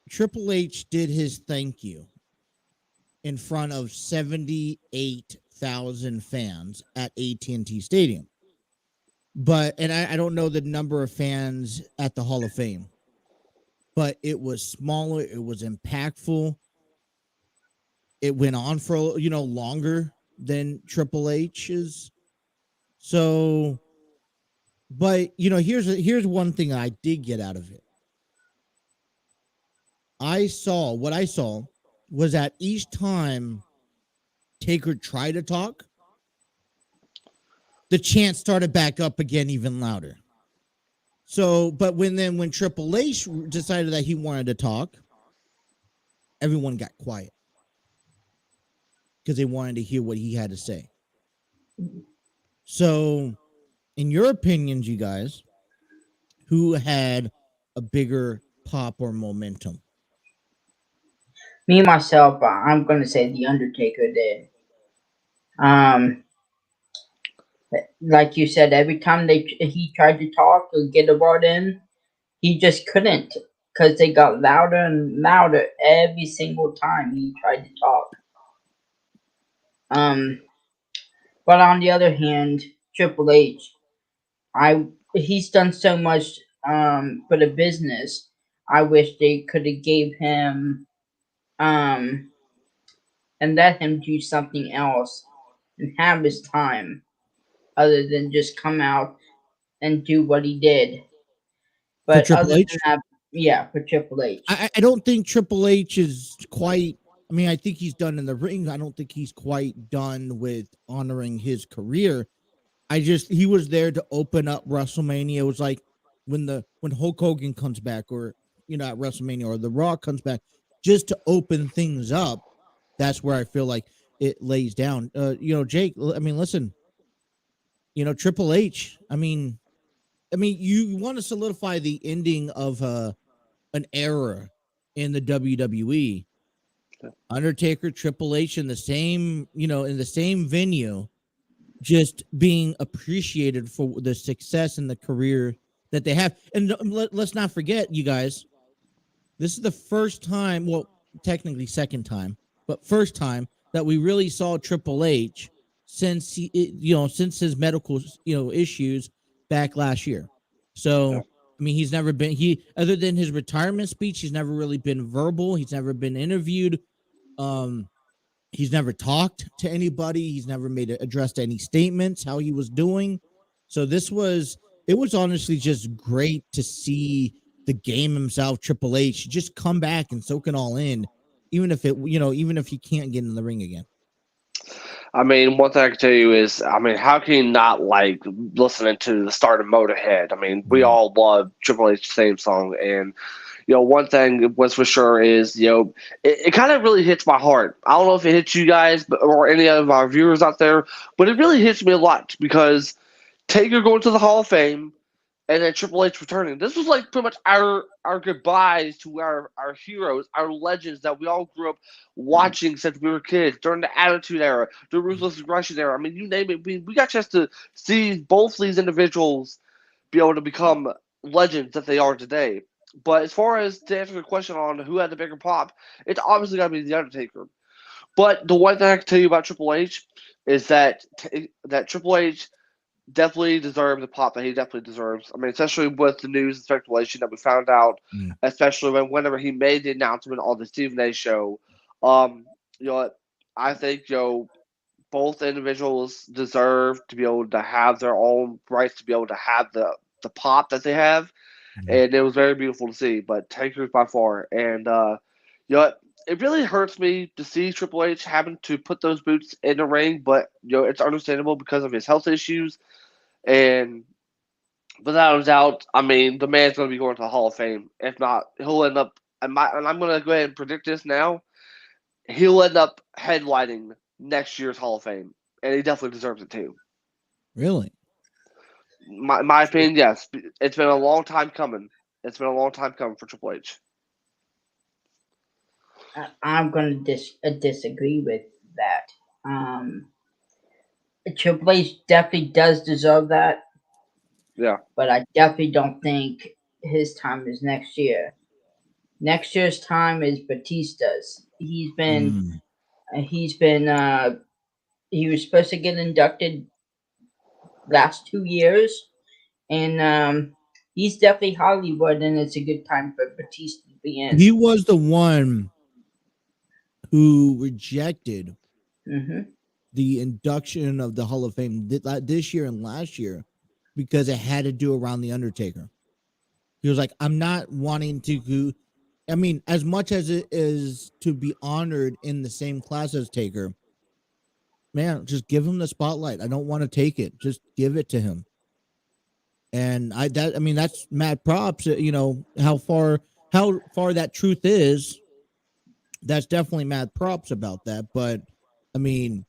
Triple H did his thank you in front of 78,000 fans at AT&T Stadium. And I don't know the number of fans at the Hall of Fame, but it was smaller. It was impactful. It went on for, longer than Triple H's. So, but, here's one thing I did get out of it. What I saw was that each time Taker tried to talk, the chant started back up again even louder. So, but when Triple H decided that he wanted to talk, everyone got quiet because they wanted to hear what he had to say. So, in your opinions, you guys, who had a bigger pop or momentum? Me myself, I'm gonna say the Undertaker did. Um, like you said, every time he tried to talk or get a word in, he just couldn't because they got louder and louder every single time he tried to talk. But on the other hand, Triple H, he's done so much for the business. I wish they could have gave him um and let him do something else and have his time other than just come out and do what he did. For But Triple other H? than that, yeah, for Triple H. I don't think Triple H is quite. I mean, I think he's done in the ring. I don't think he's quite done with honoring his career. He was there to open up WrestleMania. It was like when Hulk Hogan comes back, or at WrestleMania, or The Rock comes back, just to open things up. That's where I feel like it lays down. Jake. I mean, listen. Triple H. I mean, you want to solidify the ending of an era in the WWE. Undertaker, Triple H in the same, in the same venue, just being appreciated for the success and the career that they have. And let's not forget, you guys, this is the first time, well, technically second time, but first time that we really saw Triple H since since his medical, issues back last year. So, I mean, he's never been other than his retirement speech, he's never really been verbal. He's never been interviewed. He's never talked to anybody. He's never addressed any statements how he was doing. So it was honestly just great to see the game himself, Triple H, just come back and soak it all in, even if even if he can't get in the ring again. I mean, one thing I can tell you is, I mean, how can you not like listening to the start of Motorhead? I mean, we all love Triple H's theme song, and one thing was for sure is, it kind of really hits my heart. I don't know if it hits you guys, or any of our viewers out there, but it really hits me a lot because Taker going to the Hall of Fame, and then Triple H returning. This was like pretty much our goodbyes to our heroes, our legends that we all grew up watching since we were kids during the Attitude Era, the Ruthless Aggression Era. I mean, you name it. We got a chance to see both these individuals be able to become legends that they are today. But as far as to answer the question on who had the bigger pop, it's obviously got to be the Undertaker. But the one thing I can tell you about Triple H is that Triple H definitely deserves the pop that he definitely deserves. I mean, especially with the news and speculation that we found out, especially whenever he made the announcement on the Stephen A. show. I think both individuals deserve to be able to have their own rights to be able to have the pop that they have, and it was very beautiful to see. But Taker's by far, and it really hurts me to see Triple H having to put those boots in the ring, but it's understandable because of his health issues. And without a doubt, I mean, the man's going to be going to the Hall of Fame. If not, he'll end up, and I'm going to go ahead and predict this now, he'll end up headlining next year's Hall of Fame, and he definitely deserves it too. Really? My opinion, yes. It's been a long time coming. It's been a long time coming for Triple H. I'm going to disagree with that. Triple H definitely does deserve that. Yeah. but I definitely don't think his time is next year. Next year's time is Batista's. Mm. He's been he was supposed to get inducted last 2 years, and he's definitely Hollywood, and it's a good time for Batista to be in. He was the one who rejected Hmm. the induction of the Hall of Fame this year and last year because it had to do around the Undertaker. He was like, I'm not wanting to go. I mean, as much as it is to be honored in the same class as Taker, man, just give him the spotlight. I don't want to take it. Just give it to him. And I mean, that's mad props. You know how far that truth is. That's definitely mad props about that. But I mean,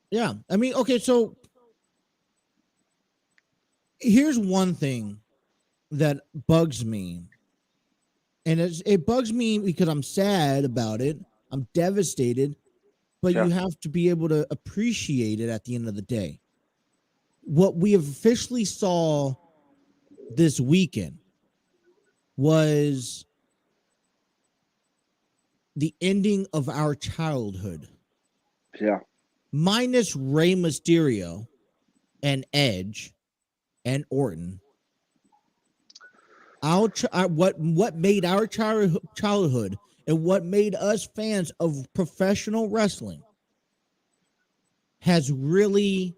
yeah, I mean, okay, so here's one thing that bugs me, and it bugs me because I'm sad about it. I'm devastated, but Yeah. you have to be able to appreciate it at the end of the day. What we officially saw this weekend was the ending of our childhood, Yeah. minus Rey Mysterio and Edge and Orton. What made our childhood and what made us fans of professional wrestling has really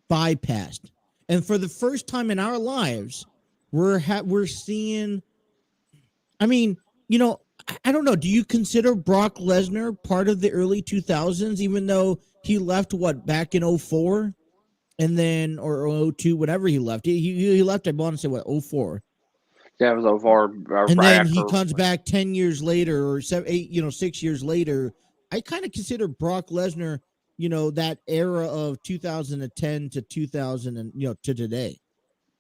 bypassed. And for the first time in our lives, we're seeing. I mean, you know, I don't know. Do you consider Brock Lesnar part of the early 2000s, even though he left back in 04 and then or 02, whatever he left? He left. I want to say what 04. Yeah, it was over And right then he after. comes back 10 years later or 6 years later. I kind of consider Brock Lesnar, that era of 2010 to 2000 and, to today.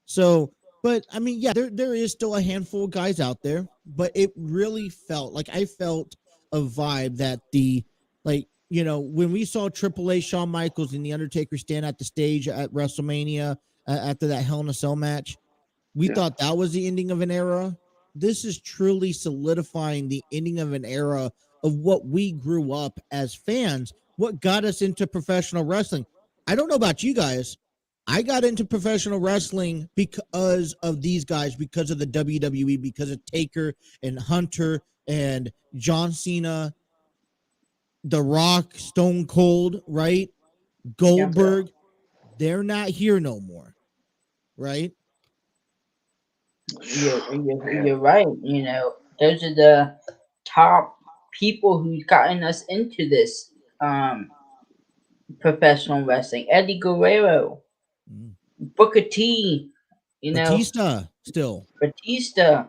So, but I mean, yeah, there is still a handful of guys out there, but it really felt like I felt a vibe that when we saw Triple H, Shawn Michaels, and The Undertaker stand at the stage at WrestleMania after that Hell in a Cell match, we thought that was the ending of an era. This is truly solidifying the ending of an era of what we grew up as fans, what got us into professional wrestling. I don't know about you guys. I got into professional wrestling because of these guys, because of the WWE, because of Taker and Hunter and John Cena, The Rock, Stone Cold, right? Goldberg. They're not here no more, right? You're right. Those are the top people who's gotten us into this professional wrestling. Eddie Guerrero, Mm. Booker T, Batista still. Batista.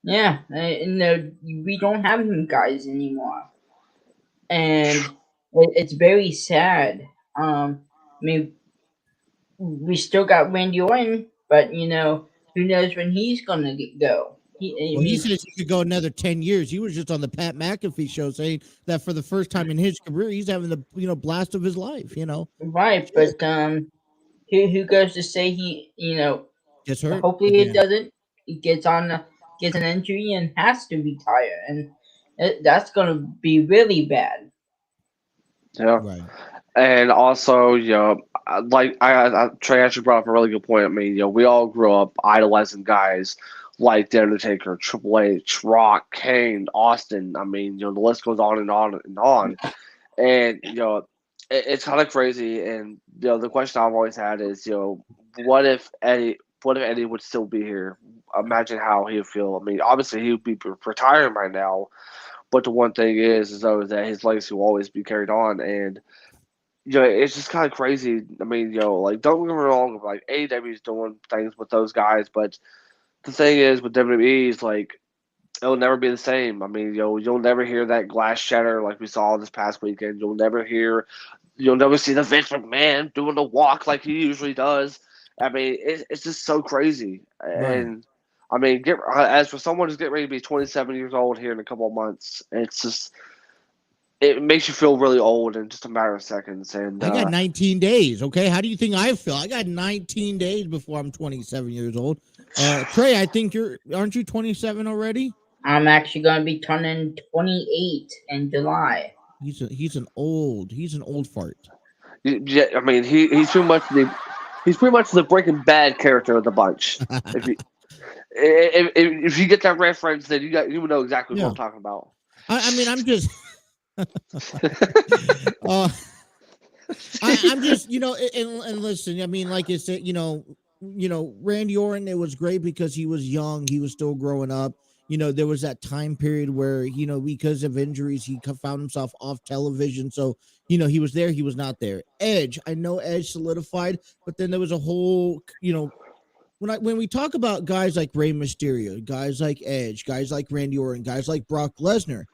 Yeah, we don't have them guys anymore, and it's very sad. I mean, we still got Randy Orton, but who knows when he's gonna go? I Well, he mean, says he could go another 10 years. He was just on the Pat McAfee show saying that for the first time in his career, he's having the blast of his life. right, Shit. but who goes to say Gets hurt hopefully it again. doesn't. He gets an injury and has to retire, and that's gonna be really bad. Yeah. Right. And also, like Trey actually brought up a really good point. I mean, we all grew up idolizing guys like The Undertaker, Triple H, Rock, Kane, Austin. I mean, the list goes on and on and on. And it's kind of crazy. And the question I've always had is, what if Eddie would still be here? Imagine how he would feel. I mean, obviously he would be retiring by now, but the one thing is though that his legacy will always be carried on. And it's just kind of crazy. I mean, like don't get me wrong, like AEW is doing things with those guys, but the thing is with WWE is like it'll never be the same. I mean, you'll never hear that glass shatter like we saw this past weekend. You'll never see the Vince McMahon doing the walk like he usually does. I mean, it's just so crazy. Right. And I mean, as for someone who's getting ready to be 27 years old here in a couple of months, it makes you feel really old in just a matter of seconds. And I got 19 days. Okay, how do you think I feel? I got 19 days before I'm 27 years old. Trey, I think aren't you 27 already? I'm actually going to be turning 28 in July. He's an old fart. yeah, I mean, he's pretty much the Breaking Bad character of the bunch. If you get that reference, then you know exactly what I'm talking about. I mean, I'm just. I'm just, and listen. I mean, like I said, Randy Orton. It was great because he was young. He was still growing up. There was that time period where because of injuries, he found himself off television. So he was there, he was not there. Edge, I know Edge solidified, but then there was a whole, when we talk about guys like Rey Mysterio, guys like Edge, guys like Randy Orton, guys like Brock Lesnar,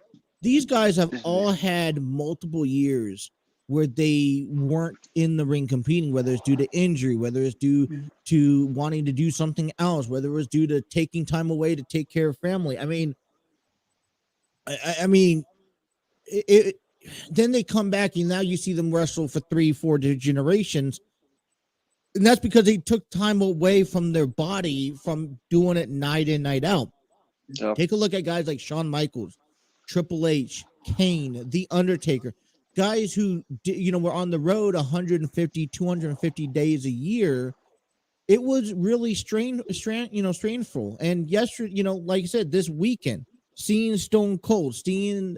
these guys have all had multiple years where they weren't in the ring competing, whether it's due to injury, whether it's due to wanting to do something else, whether it was due to taking time away to take care of family. I mean, then they come back and now you see them wrestle for 3-4 generations. And that's because they took time away from their body from doing it night in, night out. Yep. Take a look at guys like Shawn Michaels, Triple H, Kane, The Undertaker, guys who, were on the road 150, 250 days a year. It was really strainful. And yesterday, like I said, this weekend, seeing Stone Cold, seeing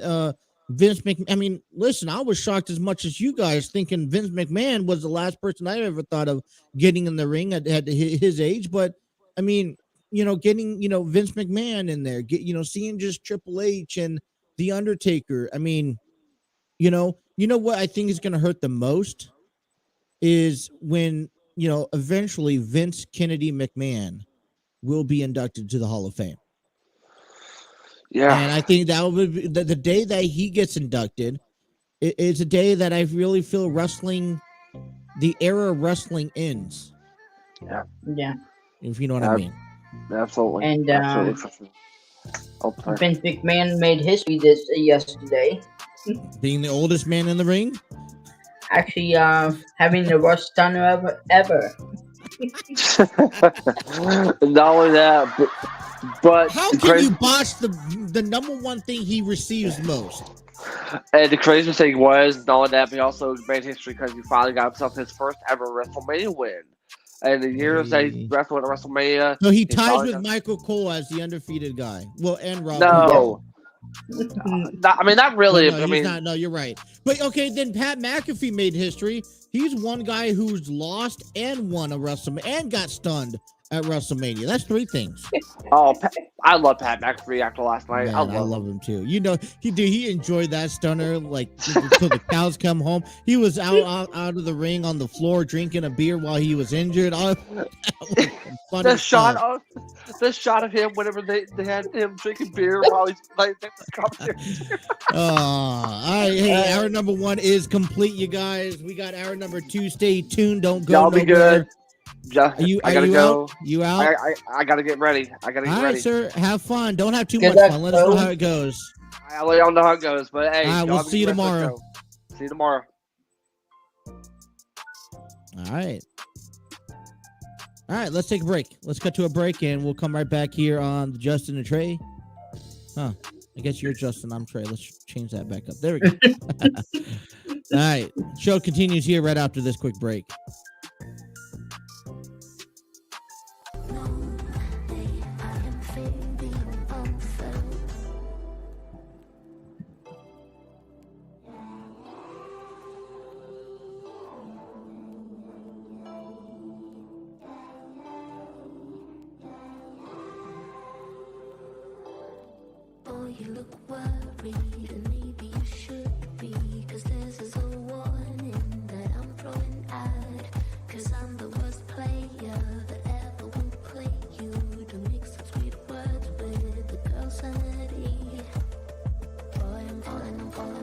Vince McMahon. I mean, listen, I was shocked as much as you guys thinking Vince McMahon was the last person I ever thought of getting in the ring at his age. But I mean, getting, Vince McMahon in there, seeing just Triple H and The Undertaker. I mean, what I think is going to hurt the most is when, eventually Vince Kennedy McMahon will be inducted to the Hall of Fame. Yeah. And I think that would be the day that he gets inducted is a day that I really feel the era of wrestling ends. Yeah. Yeah. If you know what I mean. Absolutely. And absolutely. Vince McMahon made history yesterday. Being the oldest man in the ring? Actually, having the worst stunner ever. Not only that, but how can you botch the number one thing he receives most? And the craziest thing was not only that, but he also made history because he finally got himself his first ever WrestleMania win. And the years that he wrestled at WrestleMania, so he ties with Michael Cole as the undefeated guy. Well, and Rob. No. I mean, not really. No, I mean, no, you're right. But okay, then Pat McAfee made history. He's one guy who's lost and won a WrestleMania and got stunned at WrestleMania. That's three things. Oh, I love Pat McAfee after last night. Man, I love him too. He enjoyed that stunner like until the cows come home. He was out of the ring on the floor drinking a beer while he was injured. The shot of him whenever they had him drinking beer while he's like all right, hey, hour number 1 is complete, you guys. We got hour number 2. Stay tuned. Don't go. Y'all be good. I gotta go. You out? I gotta get ready. All right, sir. Have fun. Don't have too much fun. Let us know how it goes. I'll let y'all know how it goes. But hey, we'll see you tomorrow. See you tomorrow. All right. Let's take a break. Let's cut to a break, and we'll come right back here on Justin and Trey. I guess you're Justin. I'm Trey. Let's change that back up. There we go. All right. Show continues here right after this quick break. You look worried, and maybe you should be, 'cause this is a warning that I'm throwing out, 'cause I'm the worst player that ever won't play you, to mix up sweet words with the girl's sanity. Boy, I'm falling.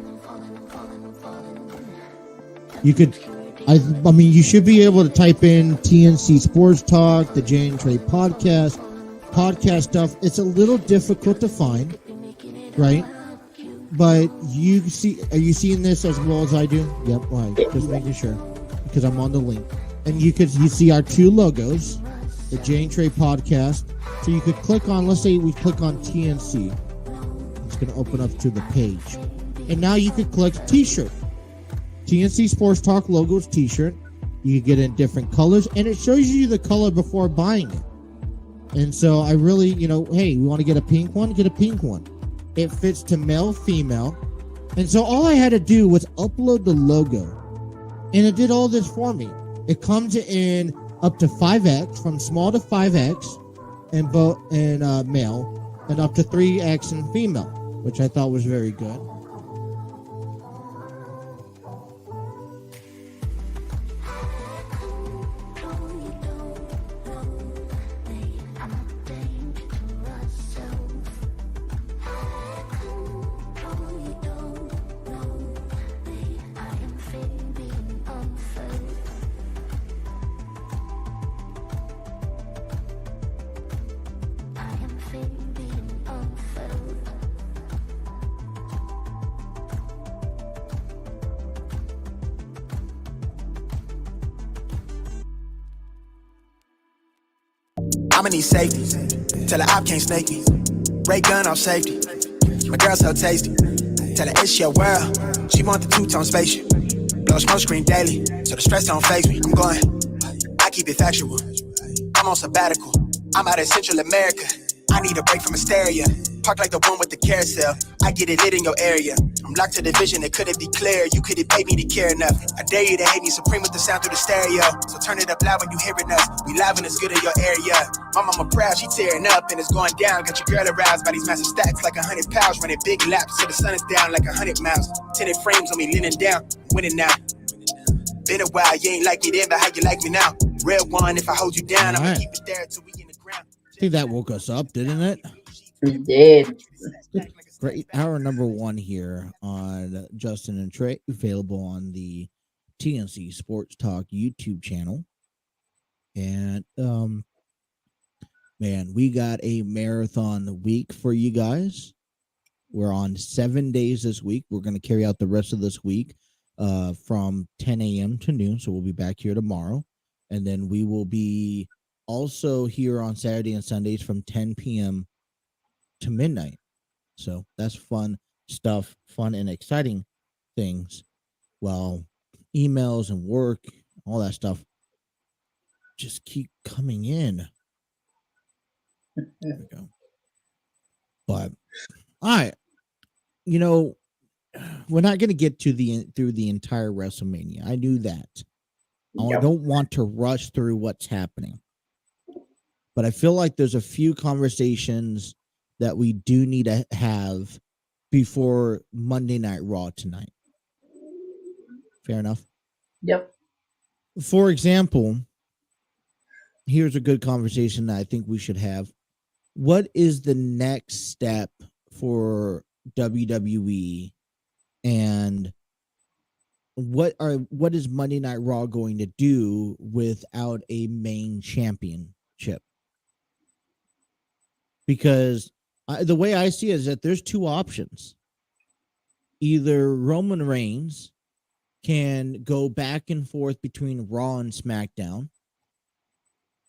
You could, I mean, you should be able to type in TNC Sports Talk, the Jay and Trey podcast stuff. It's a little difficult to find. Right? But are you seeing this as well as I do? Yep. All right. Just making sure because I'm on the link, and you see our two logos, the Jay and Trey podcast. So you could click on, let's say we click on TNC. It's going to open up to the page, and now you could click T-shirt. TNC Sports Talk logos T-shirt. You can get it in different colors, and it shows you the color before buying it. And so I really, hey, we want to get a pink one? Get a pink one. It fits to male, female. And so all I had to do was upload the logo. And it did all this for me. It comes in up to 5X, from small to 5X in male, and up to 3X in female, which I thought was very good. I'ma need safety. Tell her I can't snake me. Ray gun off safety. My girl so tasty. Tell her it's your world. She want the two-tone spaceship. Blow smoke screen daily, so the stress don't phase me. I'm going. I keep it factual. I'm on sabbatical. I'm out in Central America. I need a break from hysteria. Park like the one with the carousel. I get it lit in your area. I'm locked to the vision, it couldn't be clear. You couldn't pay me to care enough. I dare you to hate me supreme with the sound through the stereo. So turn it up loud when you hearing us. We live and it's good in your area. My mama proud, she tearing up and it's going down. Got your girl aroused by these massive stacks like 100 pounds. Running big laps till the sun is down like 100 miles. Tinted frames on me leaning down, winning now. Been a while, you ain't like me then, but how you like me now? Real one, if I hold you down, I'ma keep it there till we in the ground. I think that woke us up, didn't it? It did. Great. Hour number one here on Justin and Trey, available on the TNC Sports Talk YouTube channel. And man, we got a marathon week for you guys. We're on 7 days this week. We're going to carry out the rest of this week from 10 a.m. to noon. So we'll be back here tomorrow. And then we will be also here on Saturday and Sundays from 10 p.m. to midnight. So that's fun stuff, fun and exciting things. Well, emails and work, all that stuff just keep coming in. There we go. But all right, we're not going to get to through the entire WrestleMania. I knew that. I don't want to rush through what's happening. But I feel like there's a few conversations that we do need to have before Monday Night Raw tonight. Fair enough? Yep. For example, here's a good conversation that I think we should have. What is the next step for WWE, and what is Monday Night Raw going to do without a main championship? Because the way I see it is that there's two options. Either Roman Reigns can go back and forth between Raw and SmackDown,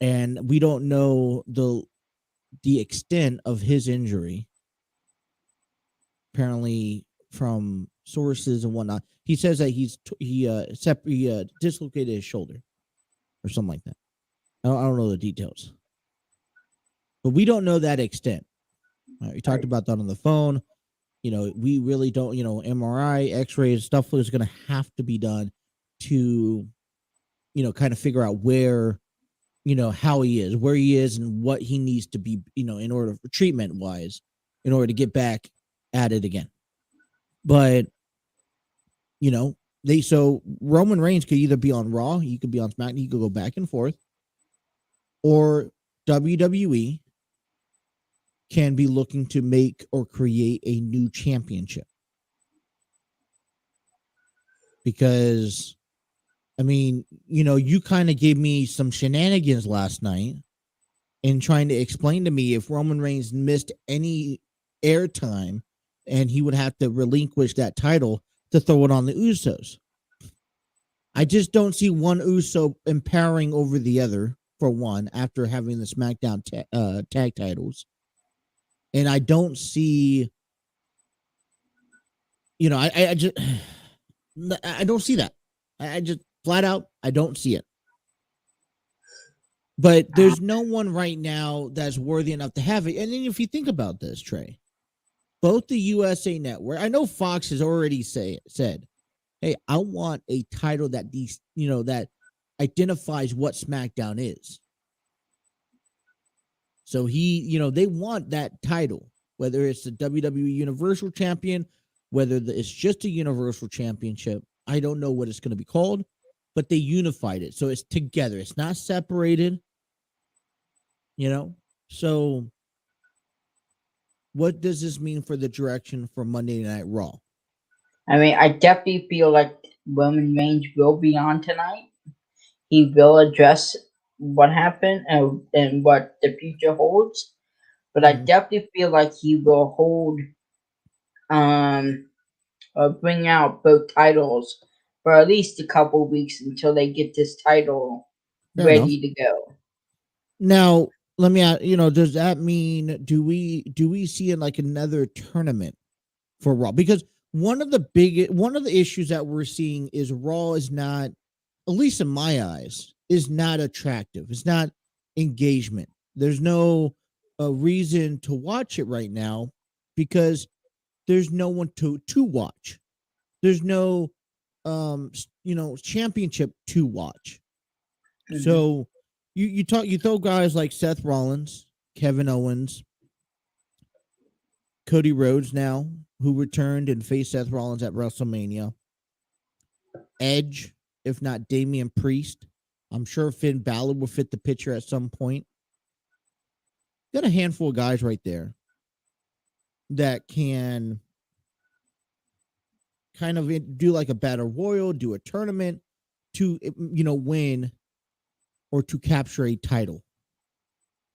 and we don't know the extent of his injury. Apparently, from sources and whatnot, he says that he dislocated his shoulder or something like that. I don't know the details, but we don't know that extent. We talked about that on the phone. We really don't, MRI, X-rays, stuff is going to have to be done to, kind of figure out where, how he is, where he is, and what he needs to be, in order for treatment wise, in order to get back at it again. But, so Roman Reigns could either be on Raw, he could be on SmackDown, he could go back and forth, or WWE can be looking to make or create a new championship. Because, you kind of gave me some shenanigans last night in trying to explain to me if Roman Reigns missed any airtime and he would have to relinquish that title to throw it on the Usos. I just don't see one Uso empowering over the other, for one, after having the SmackDown tag titles. And I don't see, I just, I don't see that. I just flat out, I don't see it. But there's no one right now that's worthy enough to have it. And then if you think about this, Trey, both the USA Network, I know Fox has already said, hey, I want a title that that identifies what SmackDown is. So they want that title, whether it's the WWE Universal Champion, whether it's just a Universal Championship. I don't know what it's going to be called, but they unified it. So it's together. It's not separated, So what does this mean for the direction for Monday Night Raw? I mean, I definitely feel like Roman Reigns will be on tonight. He will address what happened and what the future holds. But I definitely feel like he will hold, or bring out both titles for at least a couple weeks until they get this title ready to go. Now, let me ask, does that mean do we see like another tournament for Raw? Because one of the issues that we're seeing is Raw is not, at least in my eyes, is not attractive. It's not engagement. There's no reason to watch it right now because there's no one to watch. There's no championship to watch. Mm-hmm. So you throw guys like Seth Rollins, Kevin Owens, Cody Rhodes now, who returned and faced Seth Rollins at WrestleMania. Edge, if not Damian Priest. I'm sure Finn Balor will fit the picture at some point. Got a handful of guys right there that can kind of do like a battle royal, do a tournament to, win or to capture a title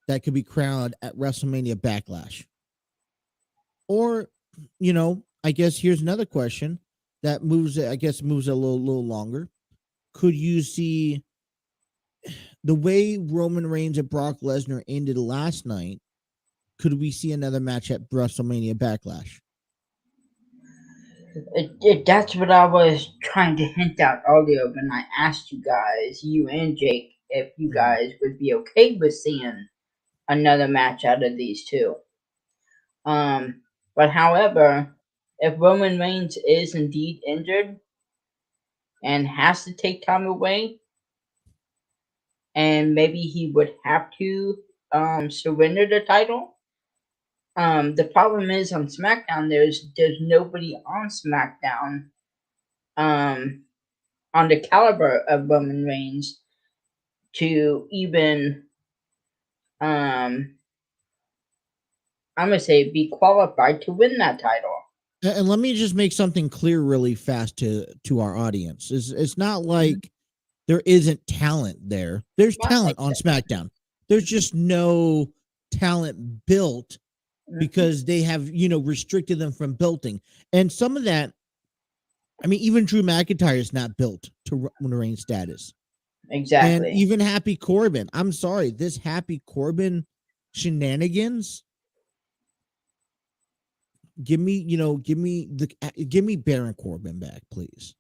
that could be crowned at WrestleMania Backlash. Or, I guess here's another question that moves a little longer. Could you see the way Roman Reigns and Brock Lesnar ended last night? Could we see another match at WrestleMania Backlash? That's what I was trying to hint at earlier when I asked you guys, you and Jake, if you guys would be okay with seeing another match out of these two. But however, if Roman Reigns is indeed injured and has to take time away, and maybe he would have to surrender the title. The problem is on SmackDown, there's nobody on SmackDown on the caliber of Roman Reigns to even I'm gonna say be qualified to win that title. And let me just make something clear really fast to our audience. It's not like there isn't talent there. There's talent on SmackDown. There's just no talent built because they have, restricted them from building. And some of that, I mean, even Drew McIntyre is not built to Roman Reigns status. Exactly. And even Happy Corbin. I'm sorry, this Happy Corbin shenanigans. Give me Baron Corbin back, please.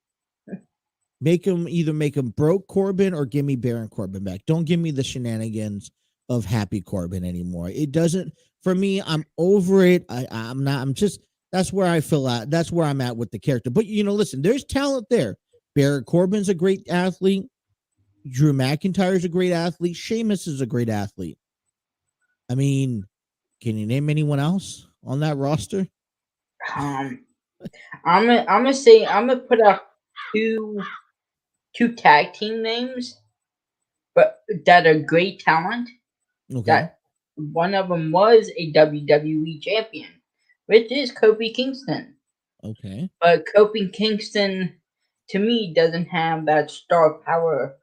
Make him broke Corbin or give me Baron Corbin back. Don't give me the shenanigans of Happy Corbin anymore. It doesn't, for me, I'm over it. That's where I feel at. That's where I'm at with the character. But, listen, there's talent there. Baron Corbin's a great athlete. Drew McIntyre's a great athlete. Sheamus is a great athlete. I mean, can you name anyone else on that roster? I'm gonna put up two tag team names, but that are great talent. Okay. That one of them was a WWE champion, which is Kofi Kingston. Okay. But Kofi Kingston, to me, doesn't have that star power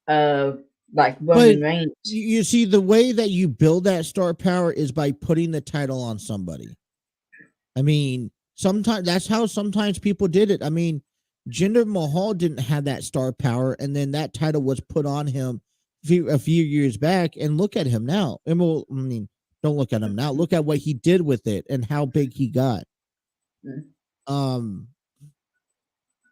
of like Roman Reigns. You see, the way that you build that star power is by putting the title on somebody. I mean, sometimes that's how sometimes people did it. I mean, Jinder Mahal didn't have that star power, and then that title was put on him a few years back, and look at him now. And well, I mean, don't look at him now. Look at what he did with it and how big he got.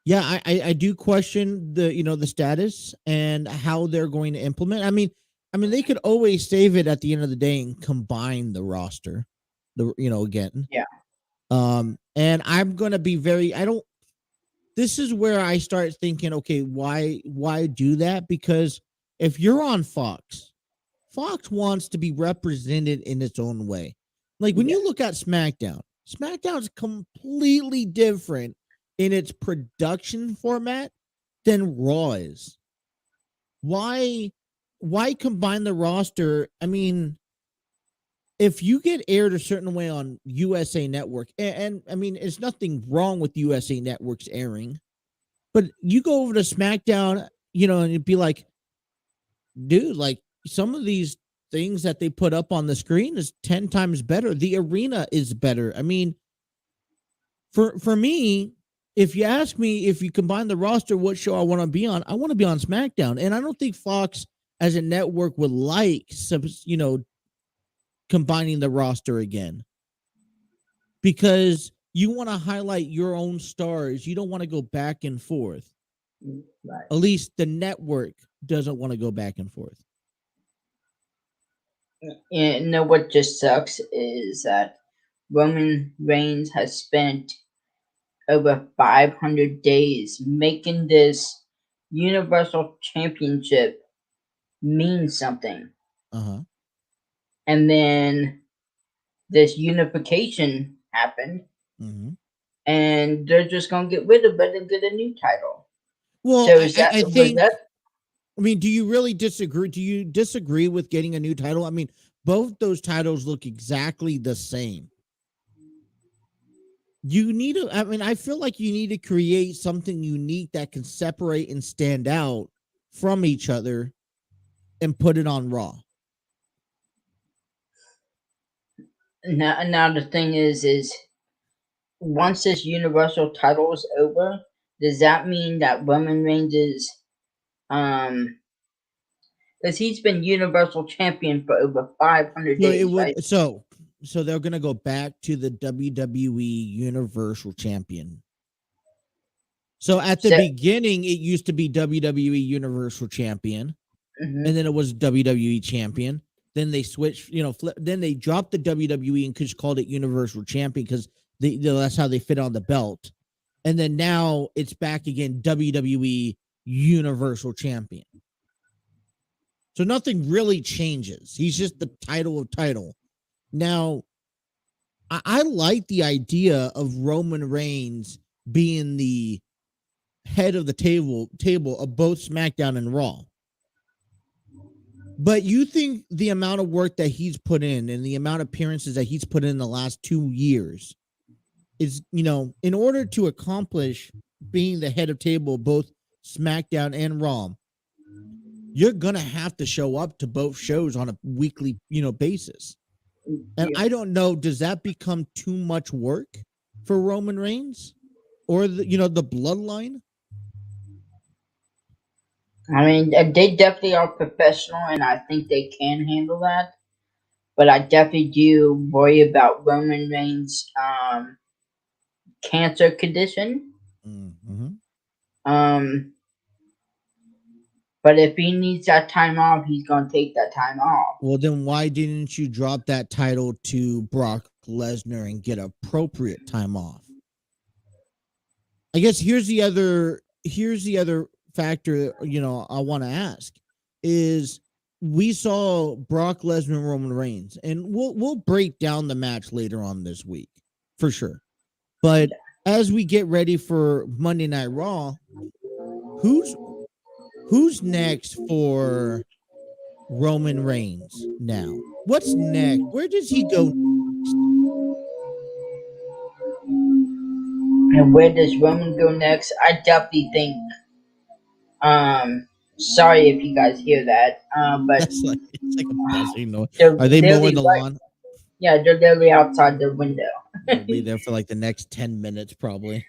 Yeah, I do question the status and how they're going to implement. I mean, they could always save it at the end of the day and combine the roster, again. Yeah. And I'm gonna be this is where I start thinking, okay, why do that? Because if you're on Fox wants to be represented in its own way. Like when you look at SmackDown is completely different in its production format than Raw is. Why combine the roster? I mean, if you get aired a certain way on USA Network, and I mean, there's nothing wrong with USA Network's airing, but you go over to SmackDown, and it'd be like, dude, like some of these things that they put up on the screen is 10 times better. The arena is better. I mean, for me, if you ask me, if you combine the roster, what show I want to be on, I want to be on SmackDown. And I don't think Fox as a network would like, combining the roster again, because you want to highlight your own stars. You don't want to go back and forth. Right. At least the network doesn't want to go back and forth. You know what just sucks is that Roman Reigns has spent over 500 days making this Universal Championship mean something. And then this unification happened, and they're just going to get rid of it and get a new title. Well, so is that, I think. that, I mean, do you really disagree? Do you disagree with getting a new title? I mean, both those titles look exactly the same. You need to, I mean, I feel like you need to create something unique that can separate and stand out from each other and put it on Raw. now the thing is once this Universal title is over, does that mean that Roman Reigns is, because he's been Universal Champion for over 500 days, right? So they're going to go back to the WWE Universal Champion. So at the beginning, it used to be WWE Universal Champion, and then it was WWE Champion. Then they switched, then they dropped the WWE and just called it Universal Champion because that's how they fit on the belt. And then now it's back again, WWE Universal Champion. So nothing really changes. He's just the title of title. Now, I like the idea of Roman Reigns being the head of the table of both SmackDown and Raw. But you think the amount of work that he's put in and the amount of appearances that he's put in the last 2 years is, in order to accomplish being the head of table of both SmackDown and Raw, you're going to have to show up to both shows on a weekly, basis. And I don't know, does that become too much work for Roman Reigns or the bloodline? I mean, they definitely are professional, and I think they can handle that. But I definitely do worry about Roman Reigns' cancer condition. But if he needs that time off, he's going to take that time off. Well, then why didn't you drop that title to Brock Lesnar and get appropriate time off? I guess here's the other factor, I want to ask is we saw Brock Lesnar and Roman Reigns, and we'll break down the match later on this week for sure. But as we get ready for Monday Night Raw, who's next for Roman Reigns now? What's next? Where does he go? And where does Roman go next? I definitely think. Sorry if you guys hear that. But it's like a buzzing noise. Are they mowing the lawn? Yeah, they're literally outside the window. We'll be there for like the next 10 minutes, probably.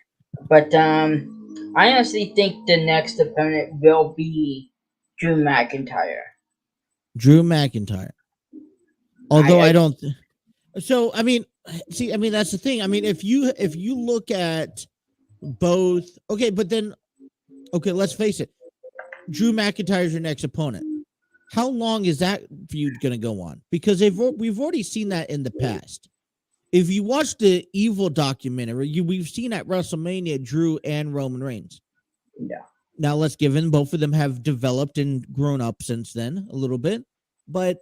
But I honestly think the next opponent will be Drew McIntyre. Drew McIntyre. Although I I don't. So I mean, see, I mean that's the thing. I mean, if you look at both, okay, but then okay, let's face it. Drew McIntyre is your next opponent. How long is that feud going to go on? Because we've already seen that in the past. If you watch the Evil documentary, we've seen at WrestleMania Drew and Roman Reigns. Yeah. Now let's give in, both of them have developed and grown up since then a little bit. But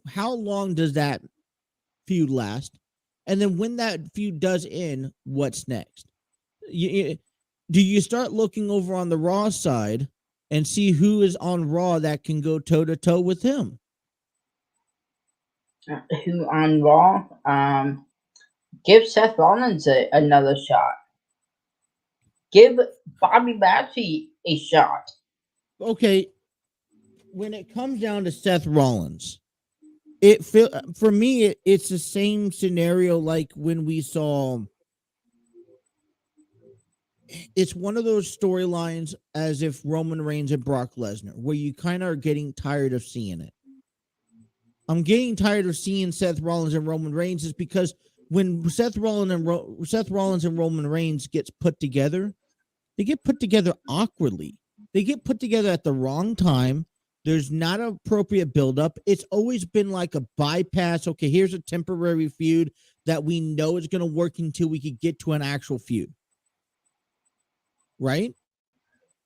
how long does that feud last? And then when that feud does end, what's next? Do you start looking over on the Raw side and see who is on Raw that can go toe to toe with him? Who on Raw? Give Seth Rollins another shot. Give Bobby Lashley a shot. Okay, when it comes down to Seth Rollins, for me it's the same scenario like when we saw. It's one of those storylines as if Roman Reigns and Brock Lesnar, where you kind of are getting tired of seeing it. I'm getting tired of seeing Seth Rollins and Roman Reigns is because when Seth Rollins and Roman Reigns gets put together, they get put together awkwardly. They get put together at the wrong time. There's not an appropriate buildup. It's always been like a bypass. Okay, here's a temporary feud that we know is going to work until we could get to an actual feud. Right?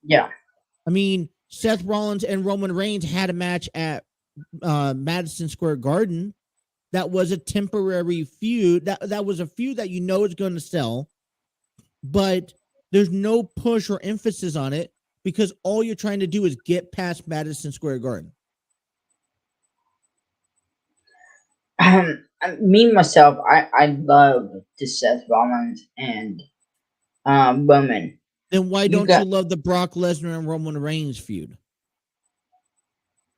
Yeah. I mean, Seth Rollins and Roman Reigns had a match at Madison Square Garden. That was a temporary feud. That was a feud that you know is going to sell, but there's no push or emphasis on it because all you're trying to do is get past Madison Square Garden. Me myself, I love the Seth Rollins and Roman. Then why don't you love the Brock Lesnar and Roman Reigns feud?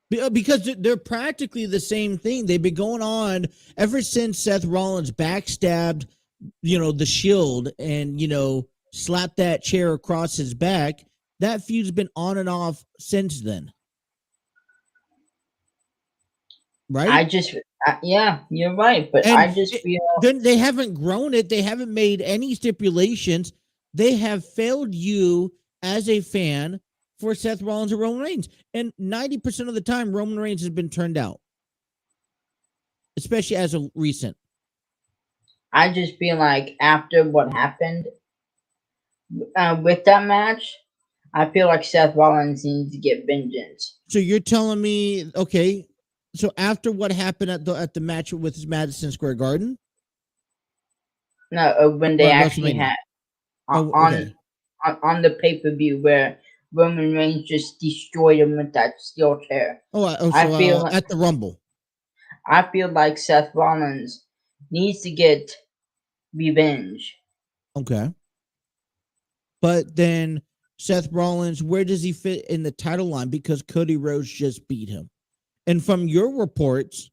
Because they're practically the same thing. They've been going on ever since Seth Rollins backstabbed, the Shield and, slapped that chair across his back. That feud's been on and off since then. Right? Yeah, you're right. But I just feel they haven't grown it. They haven't made any stipulations. They have failed you as a fan for Seth Rollins and Roman Reigns. And 90% of the time, Roman Reigns has been turned out, especially as of recent. I just feel like after what happened with that match, I feel like Seth Rollins needs to get vengeance. So you're telling me, okay, so after what happened at the match with Madison Square Garden? No, when they actually had on the pay-per-view where Roman Reigns just destroyed him with that steel chair. I feel at the Rumble. I feel like Seth Rollins needs to get revenge. Okay. But then Seth Rollins, where does he fit in the title line? Because Cody Rhodes just beat him. And from your reports,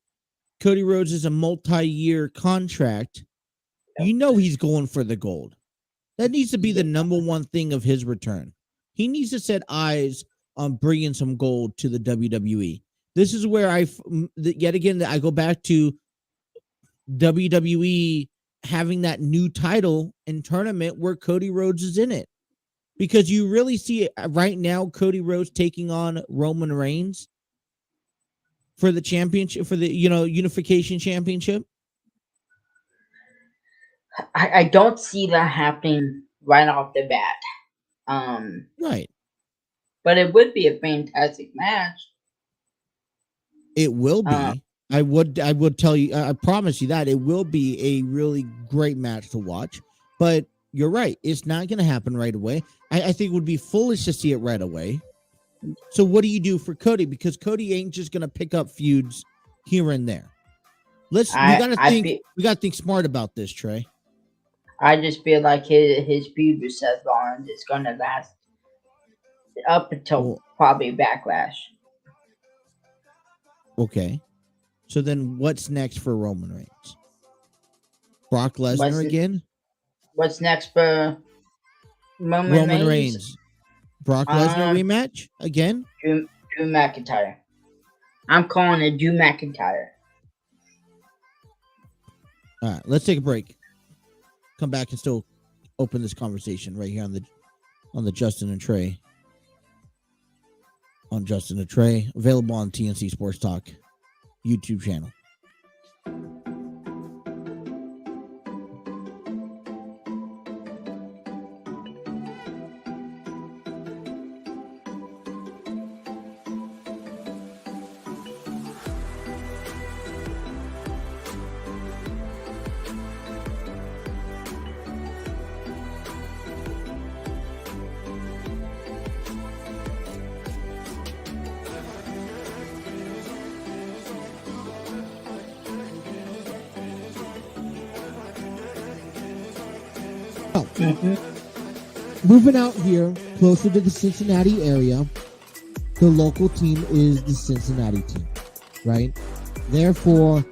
Cody Rhodes is a multi-year contract. You know he's going for the gold. That needs to be the number one thing of his return. He needs to set eyes on bringing some gold to the WWE. This is where yet again, I go back to WWE having that new title and tournament where Cody Rhodes is in it. Because you really see it right now, Cody Rhodes taking on Roman Reigns for the championship, for the, unification championship. I don't see that happening right off the bat. Right. But it would be a fantastic match. It will be. I would tell you, I promise you that it will be a really great match to watch. But you're right. It's not going to happen right away. I think it would be foolish to see it right away. So what do you do for Cody? Because Cody ain't just going to pick up feuds here and there. We got to think smart about this, Trey. I just feel like his feud with Seth Rollins is going to last up until probably Backlash. Okay. So then what's next for Roman Reigns? Brock Lesnar What's- again. What's next for Roman Reigns. Brock Lesnar rematch again. Drew McIntyre. I'm calling it Drew McIntyre. All right, let's take a break. Come back and still open this conversation right here on the Justin and Trey. On Justin and Trey, available on TNC Sports Talk YouTube channel. Moving out here closer to the Cincinnati area, the local team is the Cincinnati team, right? Therefore,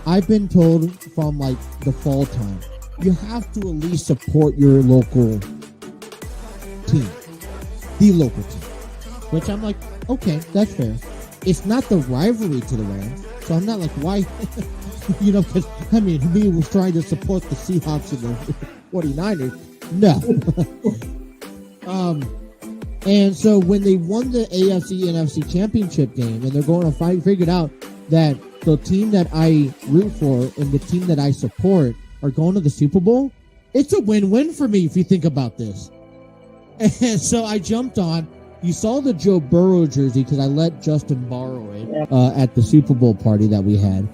I've been told from like the fall time, you have to at least support your local team, the local team. Which I'm like, okay, that's fair. It's not the rivalry to the Rams, so I'm not like, why? You know, because I mean, he was trying to support the Seahawks and the 49ers. No. And so when they won the AFC NFC championship game and they're going to fight, figured out that the team that I root for and the team that I support are going to the Super Bowl, it's a win-win for me if you think about this. And so I jumped on. You saw the Joe Burrow jersey because I let Justin borrow it at the Super Bowl party that we had.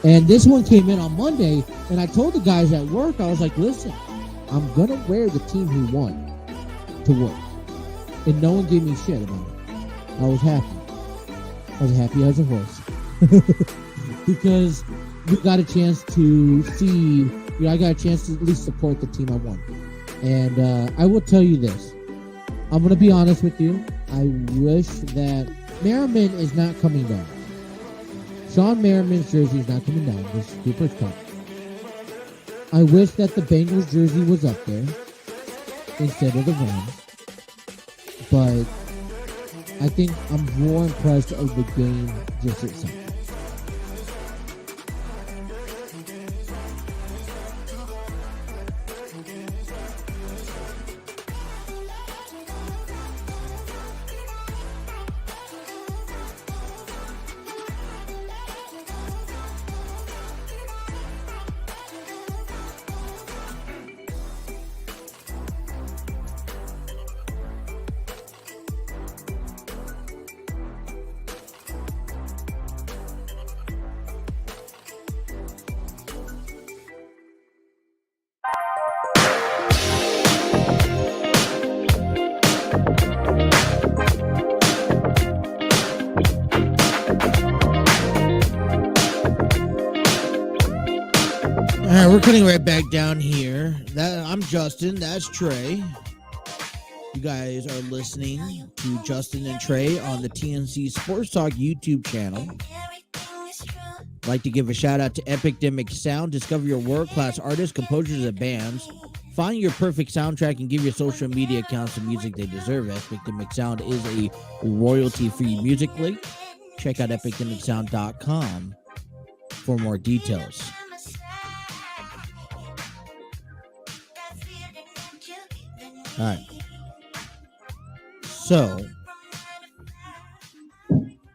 And this one came in on Monday, and I told the guys at work, I was like, listen, I'm going to wear the team who won to work. And no one gave me shit about it. I was happy. I was happy as a horse. Because we got a chance to see, I got a chance to at least support the team I won. And I will tell you this. I'm going to be honest with you. I wish that Merriman is not coming down. Sean Merriman's jersey is not coming down. This Cooper's Cup. I wish that the Bengals jersey was up there instead of the Rams. But I think I'm more impressed of the game just itself. All right, we're cutting right back down here. I'm Justin. That's Trey. You guys are listening to Justin and Trey on the TNC Sports Talk YouTube channel. I'd like to give a shout out to Epidemic Sound. Discover your world-class artists, composers, and bands. Find your perfect soundtrack and give your social media accounts the music they deserve. Epidemic Sound is a royalty-free music link. Check out epidemicsound.com for more details. All right. So,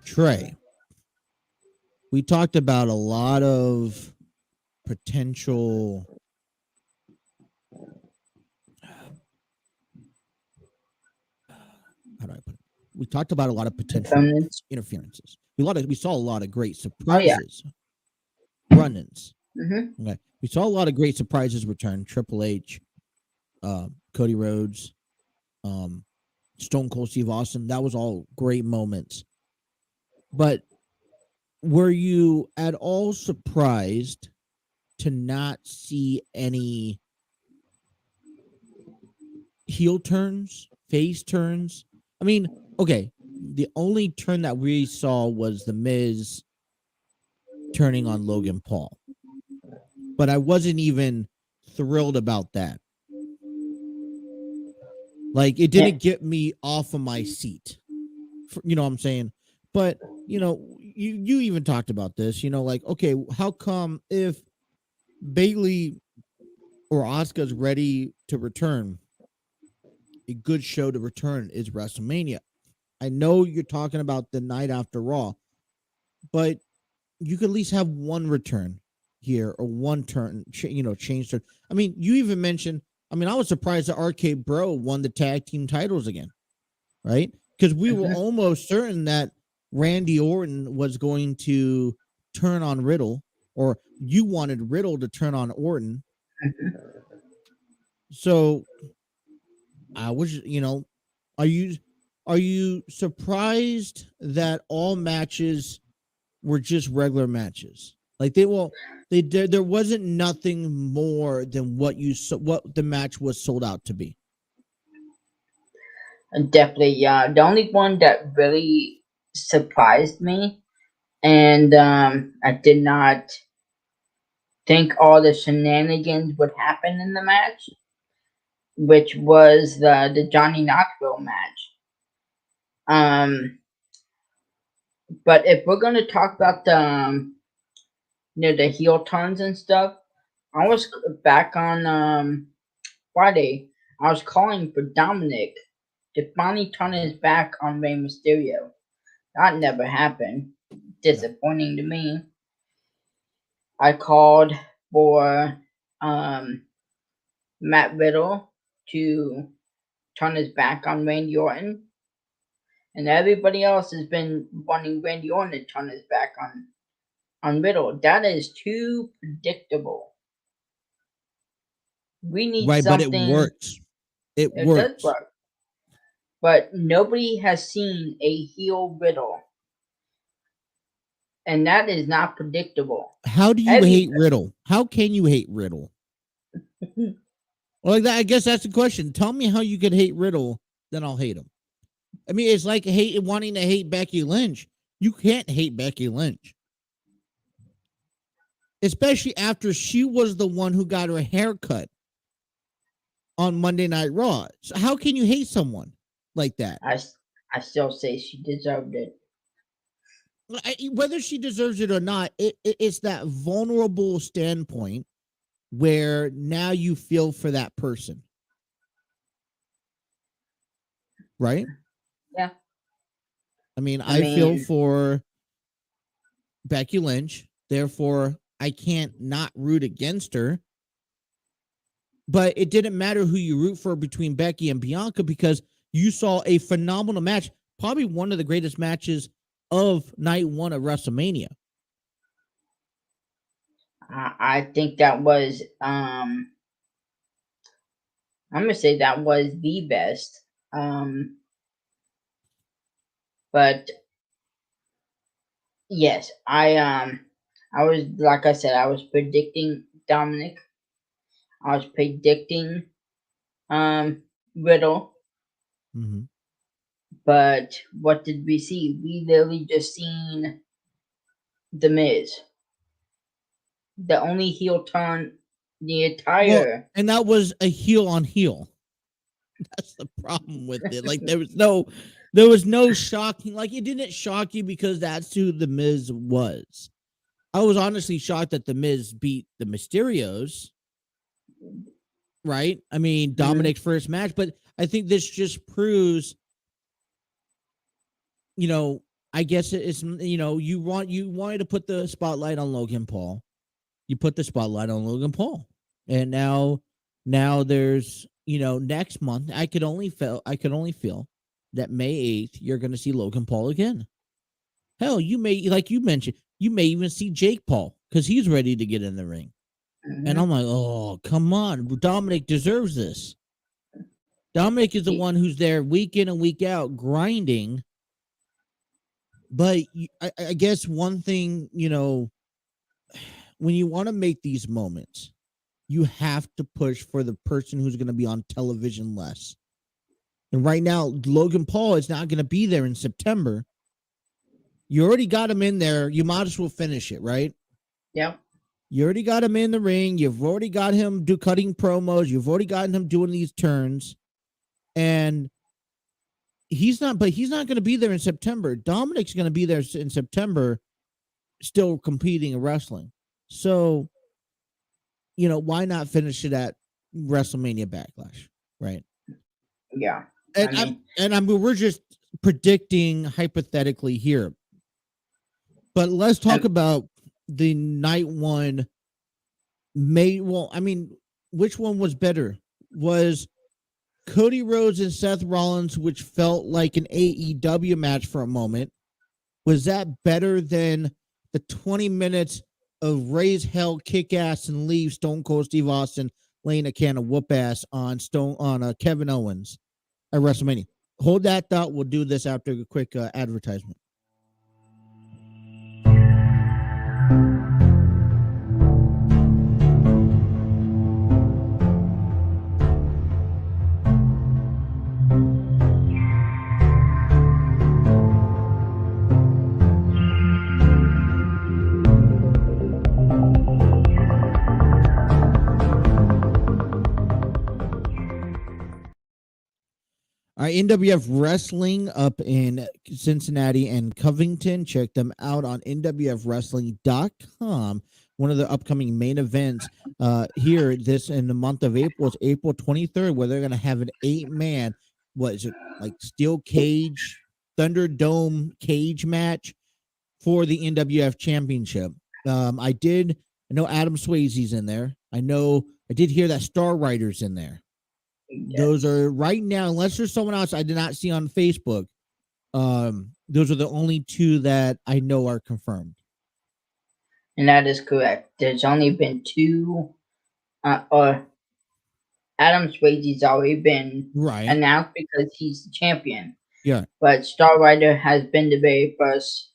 Trey, we talked about a lot of potential how do I put it? We talked about a lot of potential interferences. We saw a lot of great surprises. Run-ins. Mm-hmm. Okay. We saw a lot of great surprises return. Triple H, Cody Rhodes, Stone Cold Steve Austin. That was all great moments. But were you at all surprised to not see any heel turns, face turns? I mean, okay, the only turn that we saw was The Miz turning on Logan Paul. But I wasn't even thrilled about that. Like, it didn't get me off of my seat. You know what I'm saying? But, you know, you even talked about this, you know, like, okay, how come if Bailey or Asuka's ready to return, a good show to return is WrestleMania. I know you're talking about the night after Raw, but you could at least have one return here or one turn, change turn. I mean, you even mentioned, I mean, I was surprised that RK Bro won the tag team titles again, right? Because we were almost certain that Randy Orton was going to turn on Riddle, or you wanted Riddle to turn on Orton. So I was, are you surprised that all matches were just regular matches? Like there wasn't nothing more than what the match was sold out to be. Definitely, yeah. The only one that really surprised me, and I did not think all the shenanigans would happen in the match, which was the Johnny Knoxville match. But if we're gonna talk about the heel turns and stuff, I was back on Friday. I was calling for Dominic to finally turn his back on Rey Mysterio. That never happened. Disappointing to me. I called for Matt Riddle to turn his back on Randy Orton. And everybody else has been wanting Randy Orton to turn his back on Riddle. That is too predictable. We need Right, something. but it works. It It works. does work. But nobody has seen a heel Riddle. And that is not predictable. How do you hate Riddle? How can you hate Riddle? Well, like that, I guess that's the question. Tell me how you could hate Riddle, then I'll hate him. I mean, it's like wanting to hate Becky Lynch. You can't hate Becky Lynch. Especially after she was the one who got her hair cut on Monday Night Raw. So how can you hate someone like that? I still say she deserved it. Whether she deserves it or not, it's that vulnerable standpoint where now you feel for that person. Right? Yeah. I mean, I feel for Becky Lynch. Therefore, I can't not root against her. But it didn't matter who you root for between Becky and Bianca because you saw a phenomenal match, probably one of the greatest matches of night one of WrestleMania. I think that was I'm gonna say that was the best. But yes, I was, like I said, I was predicting Dominic. I was predicting Riddle. Mm-hmm. But what did we see? We literally just seen The Miz. The only heel turn the entire and that was a heel on heel. That's the problem with it. Like there was no shocking. Like it didn't shock you because that's who the Miz was. I was honestly shocked that the Miz beat the Mysterios. Right? I mean, Dominic's first match, but I think this just proves, I guess it's, you wanted to put the spotlight on Logan Paul. You put the spotlight on Logan Paul. And now there's, next month, I could only feel that May 8th, you're going to see Logan Paul again. Hell, you may, like you mentioned, you may even see Jake Paul because he's ready to get in the ring. And I'm like, oh, come on. Dominic deserves this. Dominic is the one who's there week in and week out grinding. But I guess one thing, when you want to make these moments, you have to push for the person who's going to be on television less. And right now, Logan Paul is not going to be there in September. You already got him in there. You might as well finish it, right? Yep. You already got him in the ring. You've already got him cutting promos. You've already gotten him doing these turns. And he's not going to be there in September. Dominic's going to be there in September, still competing in wrestling. So, why not finish it at WrestleMania Backlash, right? Yeah. And we're just predicting hypothetically here. But let's talk about the night one. Which one was better? Was Cody Rhodes and Seth Rollins, which felt like an AEW match for a moment, was that better than the 20 minutes of raise hell, kick ass, and leave Stone Cold Steve Austin laying a can of whoop ass on Kevin Owens at WrestleMania? Hold that thought. We'll do this after a quick advertisement. All right, NWF Wrestling up in Cincinnati and Covington. Check them out on nwfwrestling.com. One of the upcoming main events here in the month of April is April 23rd, where they're going to have an 8-man, what is it, like steel cage, Thunderdome cage match for the NWF Championship. I know Adam Swayze's in there. I did hear that Star Rider's in there. Those are right now, unless there's someone else I did not see on Facebook. Those are the only two that I know are confirmed. And that is correct. There's only been two. Adam Swayze's already been announced because he's the champion. Yeah. But Star Rider has been the very first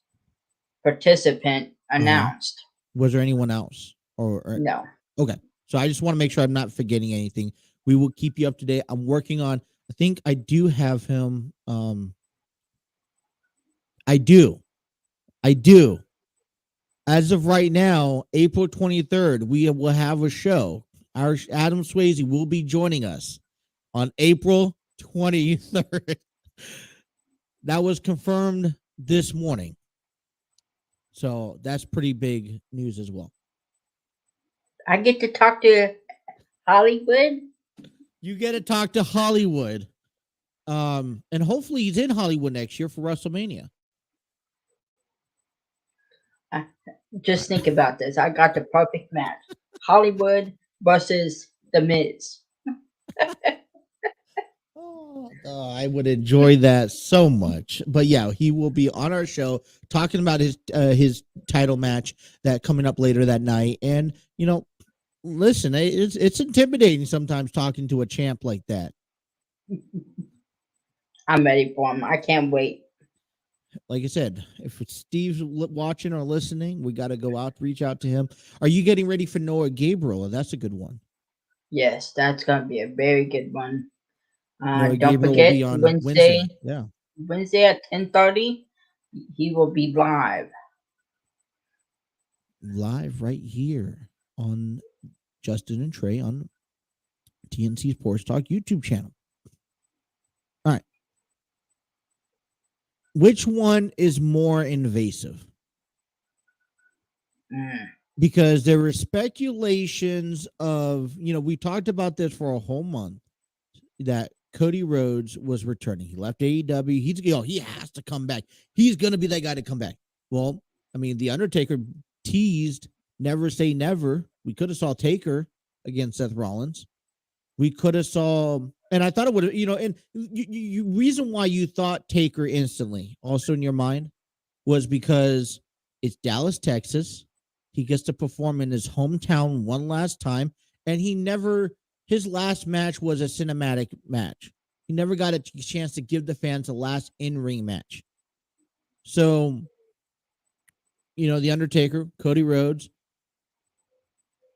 participant announced. Was there anyone else? Or no? Okay. So I just want to make sure I'm not forgetting anything. We will keep you up to date. I'm working on, I think I do have him. I do. As of right now, April 23rd, we will have a show. Our Adam Swayze will be joining us on April 23rd. That was confirmed this morning. So that's pretty big news as well. I get to talk to Hollywood. You get to talk to Hollywood. And hopefully he's in Hollywood next year for WrestleMania. Just think about this. I got the perfect match. Hollywood versus The Miz. I would enjoy that so much. But yeah, he will be on our show talking about his title match that coming up later that night. And, listen, it's intimidating sometimes talking to a champ like that. I'm ready for him. I can't wait. Like I said, if Steve's watching or listening, we got to go out, reach out to him. Are you getting ready for Noah Gabriel? That's a good one. Yes, that's going to be a very good one. Noah Don't Gabriel forget, will be on Wednesday. Yeah. Wednesday at 10:30, he will be live. Live right here on Justin and Trey on TNC Sports Talk YouTube channel. All right. Which one is more invasive? Because there were speculations of, we talked about this for a whole month, that Cody Rhodes was returning. He left AEW. He has to come back. He's going to be that guy to come back. Well, the Undertaker teased never say never. We could have saw Taker against Seth Rollins. We could have saw, and I thought it would have, and you reason why you thought Taker instantly also in your mind was because it's Dallas, Texas. He gets to perform in his hometown one last time, and his last match was a cinematic match. He never got a chance to give the fans a last in-ring match. So, The Undertaker, Cody Rhodes.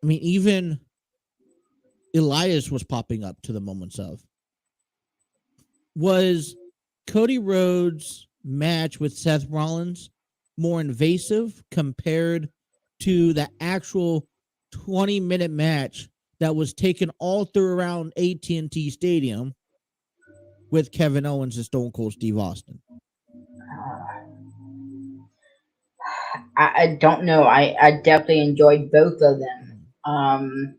Even Elias was popping up to the moments of. Was Cody Rhodes' match with Seth Rollins more invasive compared to the actual 20-minute match that was taken all through around AT&T Stadium with Kevin Owens and Stone Cold Steve Austin? I don't know. I definitely enjoyed both of them.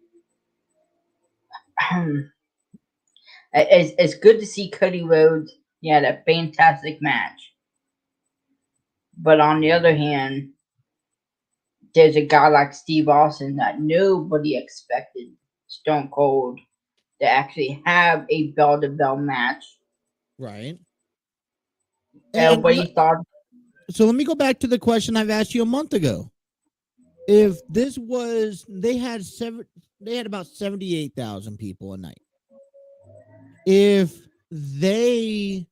It's good to see Cody Rhodes. He had a fantastic match. But on the other hand, there's a guy like Steve Austin that nobody expected Stone Cold to actually have a bell-to-bell match. Right. Everybody thought. So let me go back to the question I've asked you a month ago. If this was, they had about 78,000 people a night. If they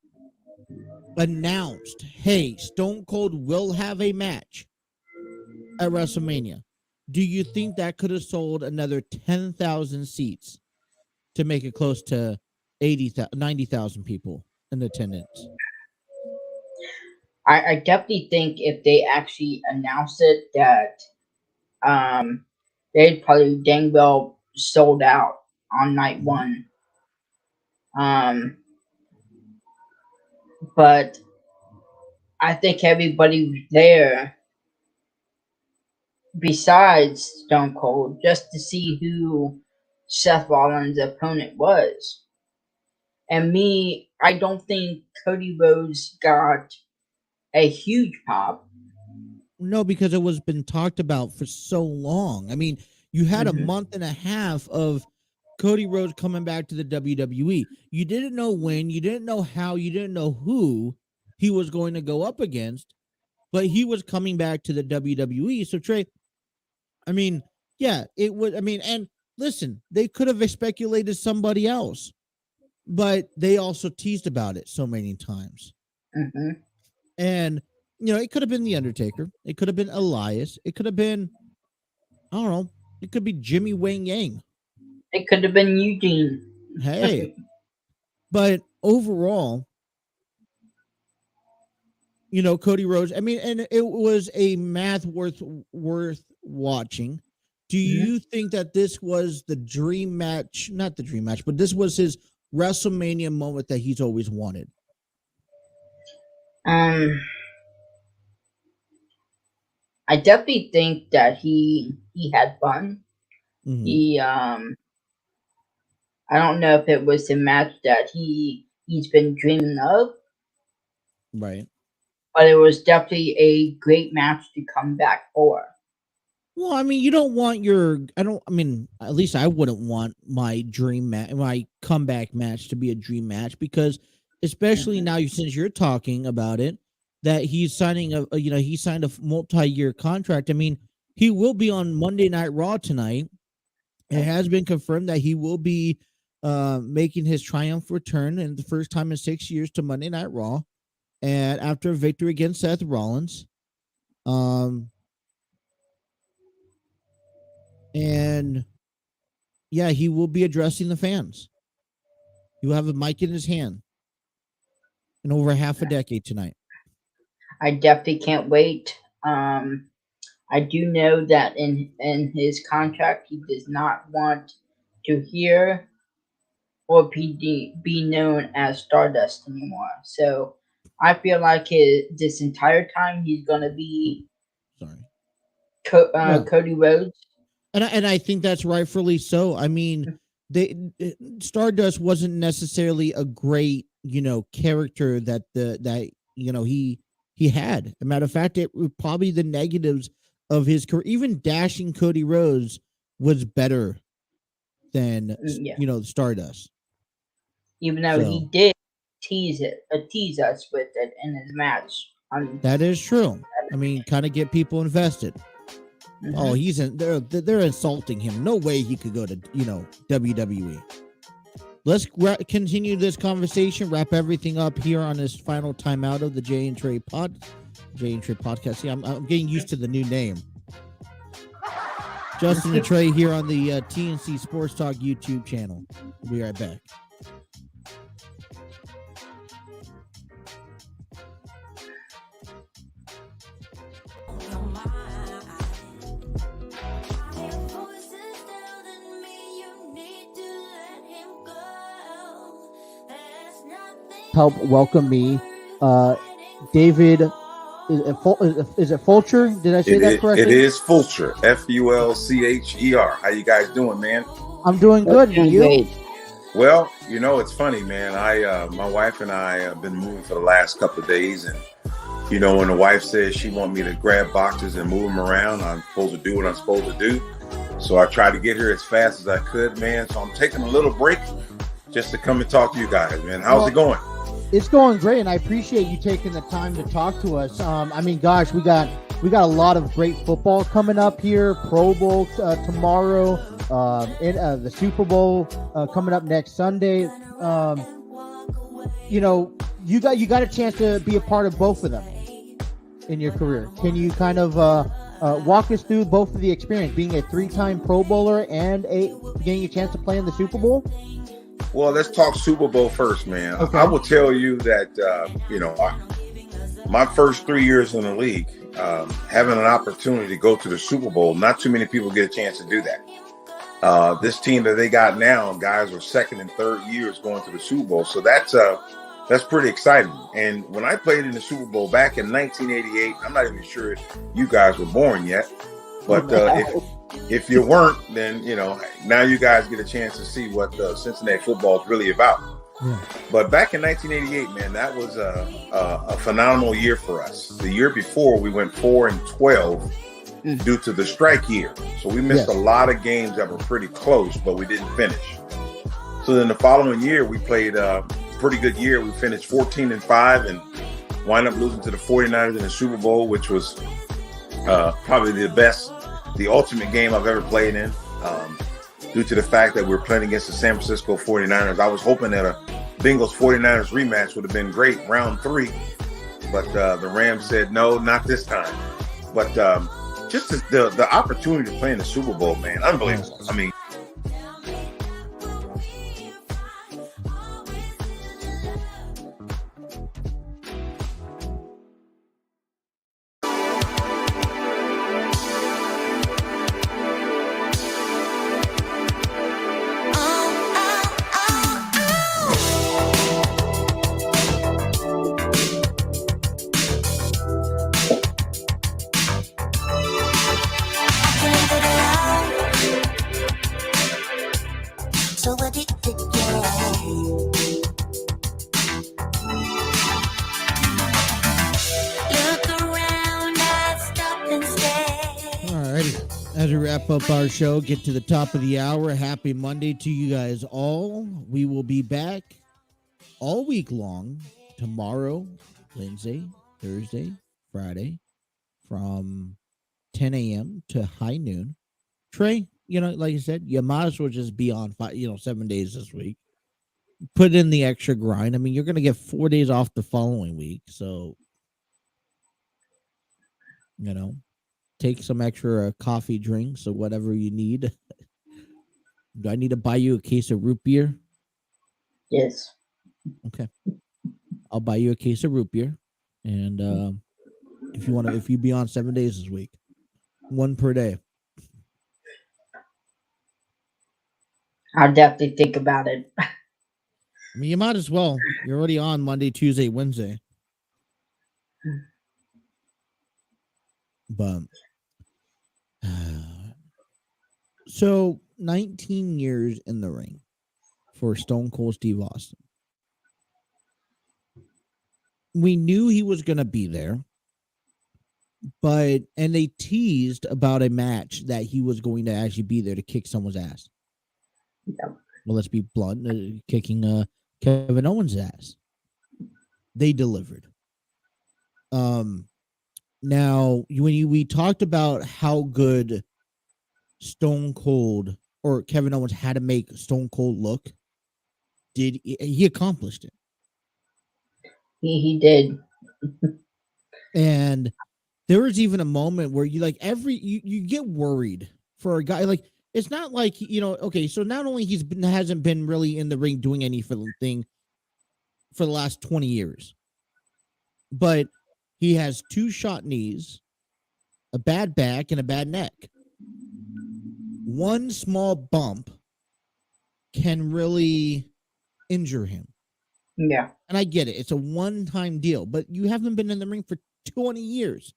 announced, hey, Stone Cold will have a match at WrestleMania, do you think that could have sold another 10,000 seats to make it close to 90,000 people in attendance? I definitely think if they actually announced it, that they'd probably dang well sold out on night one. But I think everybody there, besides Stone Cold, just to see who Seth Rollins' opponent was. And me, I don't think Cody Rhodes got a huge pop. No, because it was been talked about for so long. I mean, you had a month and a half of Cody Rhodes coming back to the WWE. You didn't know when, you didn't know how, you didn't know who he was going to go up against, but he was coming back to the WWE. So Trey, I mean, yeah, it would. I mean, and listen, they could have speculated somebody else, but they also teased about it so many times. And you know, it could have been the Undertaker. It could have been Elias. It could have been, I don't know. It could be Jimmy Wang Yang. It could have been Eugene. Hey, but overall, you know, Cody Rhodes. I mean, and it was a math worth watching. Do you think that this was the dream match? Not the dream match, but this was his WrestleMania moment that he's always wanted. I definitely think that he had fun. He I don't know if it was the match that he's been dreaming of, Right. but it was definitely a great match to come back for. Well, I mean, you don't want I mean, at least I wouldn't want my dream match, my comeback match to be a dream match, because especially now, since you're talking about it, that he's signing he signed a multi-year contract. I mean, he will be on Monday Night Raw tonight. It has been confirmed that he will be making his triumph return, and the first time in 6 years, to Monday Night Raw, and after a victory against Seth Rollins. And yeah, he will be addressing the fans. He will have a mic in his hand in over half a decade tonight. I definitely can't wait. I do know that in his contract, he does not want to hear or be known as Stardust anymore. So I feel like this entire time he's gonna be Cody Rhodes. And I think that's rightfully so. I mean, Stardust wasn't necessarily a great, character that he had. As a matter of fact, it was probably the negatives of his career. Even dashing Cody Rhodes was better than Stardust. Even though he did tease us with it in his match. That is true. I mean, kind of get people invested. Oh, they're insulting him. No way he could go to WWE. Let's continue this conversation. Wrap everything up here on this final timeout of the Jay and Trey podcast. See, I'm getting used to the new name. Justin and Trey here on the TNC Sports Talk YouTube channel. We'll be right back. help welcome me. David, is it Fulcher? Did I say that correctly? It is Fulcher, Fulcher. How you guys doing, man? I'm doing good. And you? Well, it's funny, man. My wife and I have been moving for the last couple of days, and when the wife says she wants me to grab boxes and move them around, I'm supposed to do what I'm supposed to do. So I tried to get here as fast as I could, man. So I'm taking a little break just to come and talk to you guys, man. How's it going? It's going great, and I appreciate you taking the time to talk to us. Gosh, we got a lot of great football coming up here. Pro Bowl tomorrow, the Super Bowl coming up next Sunday. You got a chance to be a part of both of them in your career. Can you kind of walk us through both of the experience, being a 3-time Pro Bowler and getting a chance to play in the Super Bowl? Well, let's talk Super Bowl first, man. Okay. I will tell you that, my first 3 years in the league, having an opportunity to go to the Super Bowl, not too many people get a chance to do that. This team that they got now, guys are second and third years going to the Super Bowl. So that's pretty exciting. And when I played in the Super Bowl back in 1988, I'm not even sure you guys were born yet. But if you weren't, then, now you guys get a chance to see what Cincinnati football is really about. Yeah. But back in 1988, man, that was a phenomenal year for us. The year before, we went 4-12 due to the strike year. So we missed a lot of games that were pretty close, but we didn't finish. So then the following year, we played a pretty good year. We finished 14-5 and wind up losing to the 49ers in the Super Bowl, which was probably the ultimate game I've ever played in, due to the fact that we're playing against the San Francisco 49ers. I was hoping that a Bengals 49ers rematch would have been great, round 3, but the Rams said no, not this time. But just the opportunity to play in the Super Bowl, man, unbelievable. I mean, up our show, get to the top of the hour. Happy Monday to you guys all. We will be back all week long, tomorrow, Wednesday, Thursday, Friday, from 10 a.m. to high noon. Trey, like you said, you might as well just be on 7 days this week. Put in the extra grind. I mean, you're going to get 4 days off the following week, so take some extra coffee drinks or whatever you need. Do I need to buy you a case of root beer? Yes. Okay. I'll buy you a case of root beer. And if you be on 7 days this week, 1 per day. I'll definitely think about it. I mean, you might as well. You're already on Monday, Tuesday, Wednesday. But so 19 years in the ring for Stone Cold Steve Austin. We knew he was going to be there, and they teased about a match that he was going to actually be there to kick someone's ass. Yeah. Well, let's be blunt, kicking Kevin Owens' ass. They delivered. Now, when we talked about how good Stone Cold or Kevin Owens had to make Stone Cold look, he accomplished it? He did. And there was even a moment where you get worried for a guy. Like, it's not like, okay, so not only hasn't been really in the ring doing anything for the last 20 years, but he has 2 shot knees, a bad back, and a bad neck. One small bump can really injure him. Yeah. And I get it. It's a one-time deal, but you haven't been in the ring for 20 years.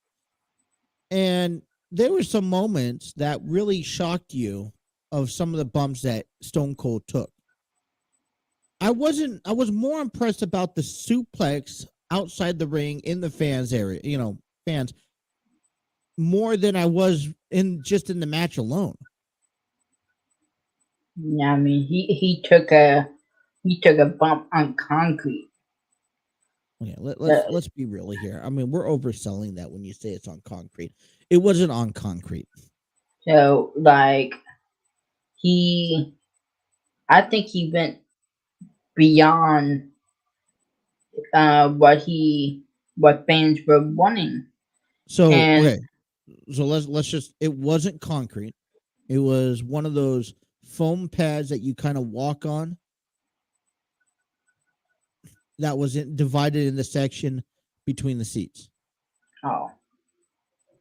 And there were some moments that really shocked you of some of the bumps that Stone Cold took. I was more impressed about the suplex outside the ring in the fans area, fans, more than I was in the match alone. Yeah, I mean, he took a bump on concrete. Okay, Uh, let's be real here. I mean, we're overselling that when you say it's on concrete. It wasn't on concrete. so like I think he went beyond what fans were wanting, So and okay, so let's just. It wasn't concrete. It was one of those foam pads that you kind of walk on. That was divided in the section between the seats. oh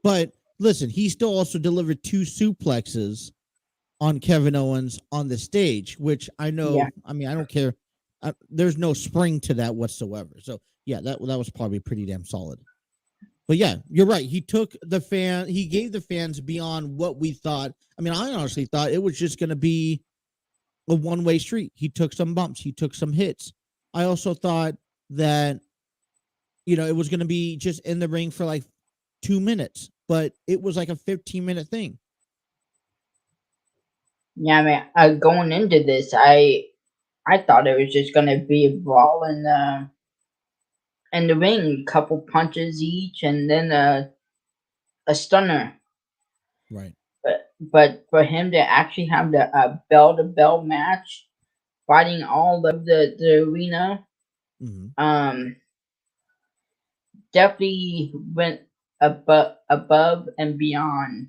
But listen, he still also delivered 2 suplexes on Kevin Owens on the stage, which I know. yeah, I mean, I don't care. There's no spring to that whatsoever. So yeah, that was probably pretty damn solid. But yeah, you're right. He took he gave the fans beyond what we thought. I mean, I honestly thought it was just going to be a one-way street. He took some bumps. He took some hits. I also thought that, it was going to be just in the ring for like 2 minutes, but it was like a 15-minute thing. yeah. I mean, going into this, I thought it was just gonna be a brawl in the ring, a couple punches each, and then a stunner. Right. But for him to actually have the bell to bell match, fighting all of the arena, Mm-hmm. definitely went above and beyond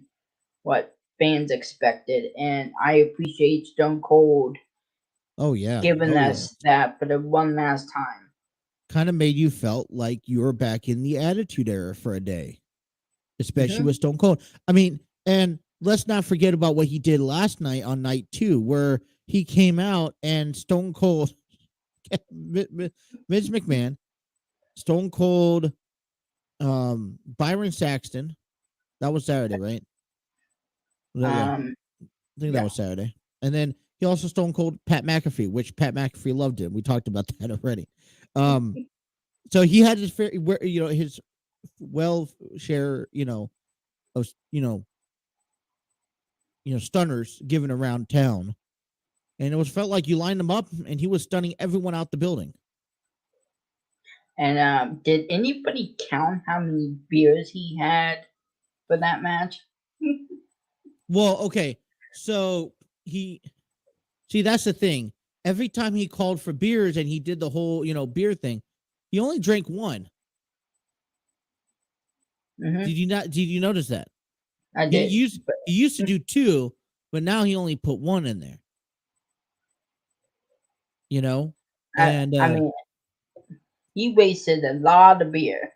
what fans expected, and I appreciate Stone Cold Oh yeah. giving Oh yeah. us that for the one last time. Kind of made you felt like you were back in the Attitude Era for a day, especially Mhm. with Stone Cold. I mean, and let's not forget about what he did last night on night 2, where he came out and Stone Cold, Vince McMahon, Stone Cold, Byron Saxton. That was Saturday, right? Yeah, I think that Yeah. was Saturday. And then he also Stone Cold Pat McAfee, which Pat McAfee loved him. We talked about that already. So he had his fair, his well share, of stunners given around town, and it was felt like you lined him up, and he was stunning everyone out the building. And did anybody count how many beers he had for that match? Well, okay, so that's the thing. Every time he called for beers and he did the whole beer thing, he only drank one. Hmm. Did you not? Did you notice that? I He did. used to do 2, but now he only put 1 in there. And I mean, he wasted a lot of beer.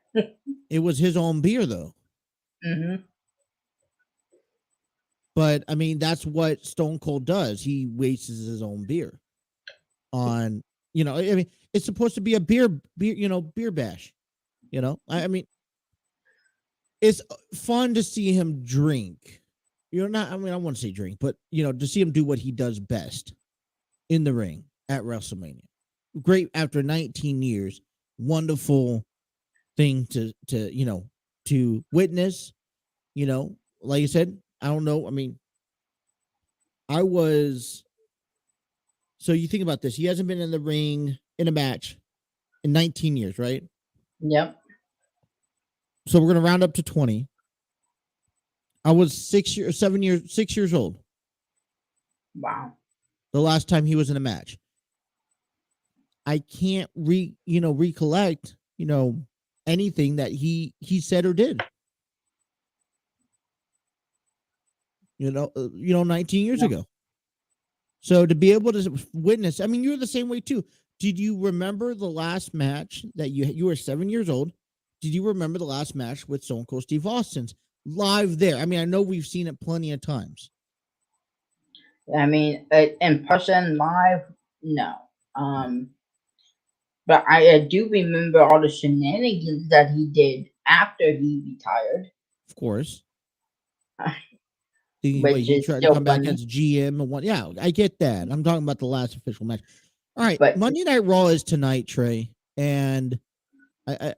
it was his own beer though. Hmm. But I mean, that's what Stone Cold does. He wastes his own beer on, I mean, it's supposed to be a beer bash. I mean, it's fun to see him drink. I mean, I wouldn't say drink, but to see him do what he does best in the ring at WrestleMania. Great after 19 years, wonderful thing to witness. Like you said, I don't know. I mean, so you think about this. He hasn't been in the ring in a match in 19 years, right? Yep. So we're going to round up to 20. I was 6 years old Wow. the last time he was in a match. I can't recollect, anything that he said or did. 19 years ago. So to be able to witness, I mean, you were the same way too. Did you remember the last match that you were 7 years old? Did you remember the last match with Stone Cold Steve Austin's live there? I mean, I know we've seen it plenty of times. I mean, in person, live, no. But I do remember all the shenanigans that he did after he retired, Of course. Wait, which he is tried to still come back funny. as GM and one. Yeah, I get that. I'm talking about the last official match. All right, But Monday Night Raw is tonight, Trey. And I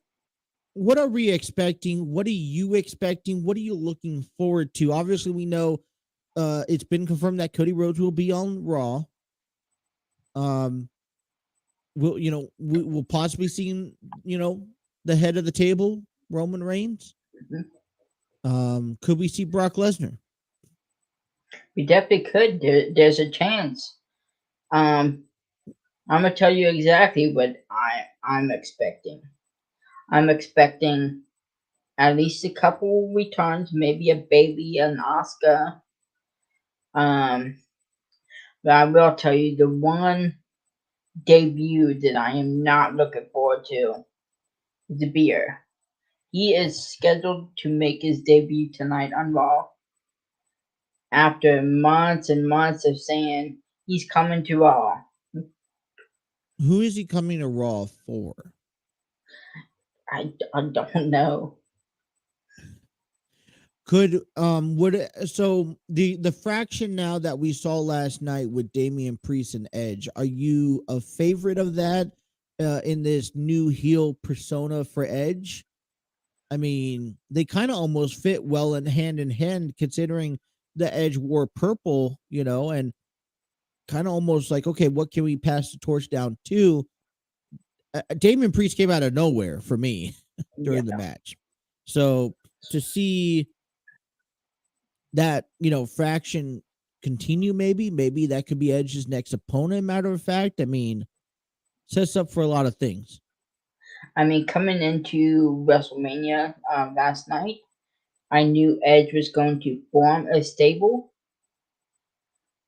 what are we expecting? What are you expecting? What are you looking forward to? Obviously, we know it's been confirmed that Cody Rhodes will be on Raw. We'll possibly see the head of the table, Roman Reigns. Could we see Brock Lesnar? we definitely could. There's a chance. I'm gonna tell you exactly what I'm expecting. I'm expecting at least a couple returns, maybe a Bailey, an Oscar. Um, but I will tell you the one debut that I am not looking forward to is the Beer. He is scheduled to make his debut tonight on Raw after months and months of saying he's coming to Raw. Who is he coming to Raw for? I don't know. Could would so the fraction now that we saw last night with Damian Priest and Edge, are you a favorite of that in this new heel persona for Edge? I mean, they kind of almost fit well in hand considering the Edge wore purple, and kind of almost like, okay, what can we pass the torch down to? Damian Priest came out of nowhere for me during the match. So to see that, fraction continue, maybe that could be Edge's next opponent, matter of fact. I mean, sets up for a lot of things. I mean, coming into WrestleMania last night, I knew Edge was going to form a stable,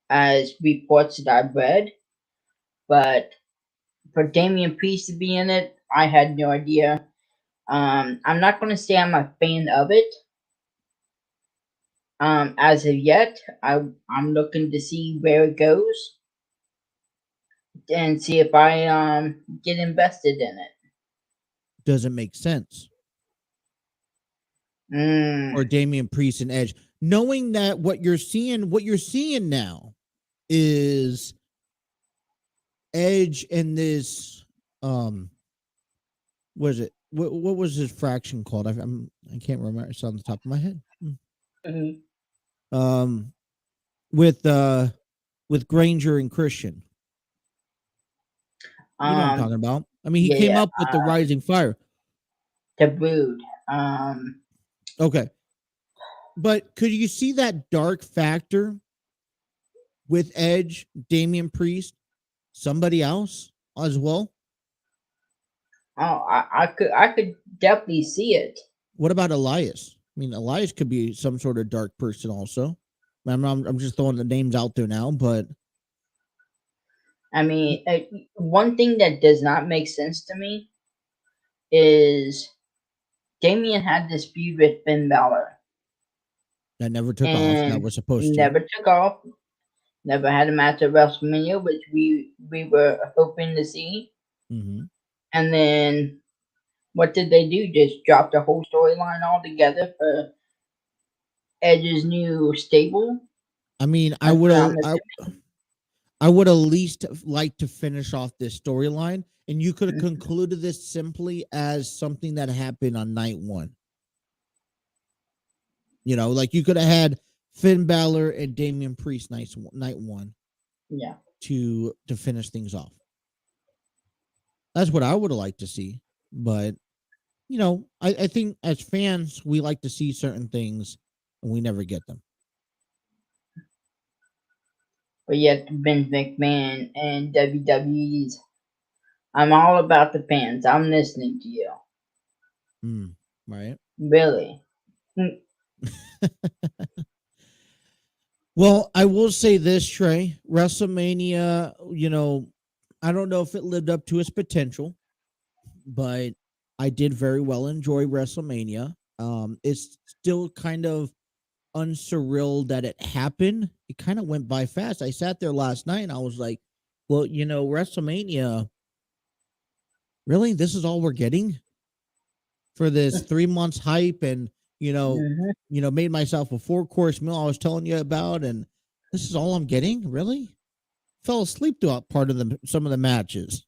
as reports that I've read. But for Damian Priest to be in it, I had no idea. I'm not going to say I'm a fan of it. As of yet, I'm looking to see where it goes and see if I get invested in it. Doesn't make sense. Mm, Or Damian Priest and Edge, knowing that what you're seeing now is Edge and this what is it? What was his fraction called? I can't remember. It's on the top of my head. mhm. Um, with Granger and Christian. You know what I'm talking about. I mean, he came up with the Rising Fire. The Brood. Okay. But could you see that dark factor with Edge, Damian Priest, somebody else as well? Oh, I could definitely see it. What about Elias? I mean, Elias could be some sort of dark person also. I'm just throwing the names out there now, but I mean, one thing that does not make sense to me is Damien had this feud with Finn Balor that never took off. That and was supposed to. never took off. Never had a match at WrestleMania, which we were hoping to see. Mm-hmm. And then what did they do? Just drop the whole storyline altogether for Edge's new stable? I mean, I That's would what have. I'm I would at least like to finish off this storyline, and you could have assuming. concluded this simply as something that happened on night one. Like you could have had Finn Balor and Damian Priest night one Yeah. to finish things off. That's what I would have liked to see. But, I think as fans, we like to see certain things and we never get them. But yet, Vince McMahon and WWE's, I'm all about the fans. I'm listening to you. Right. Really. Well, I will say this, Trey. WrestleMania, I don't know if it lived up to its potential, but I did very well enjoy WrestleMania. It's still kind of unsurreal that it happened. It kind of went by fast. I sat there last night and I was like, well, WrestleMania Really? This is all we're getting for this 3 months hype, and made myself a 4-course meal I was telling you about, and this is all I'm getting? Really? Fell asleep throughout part of some of the matches.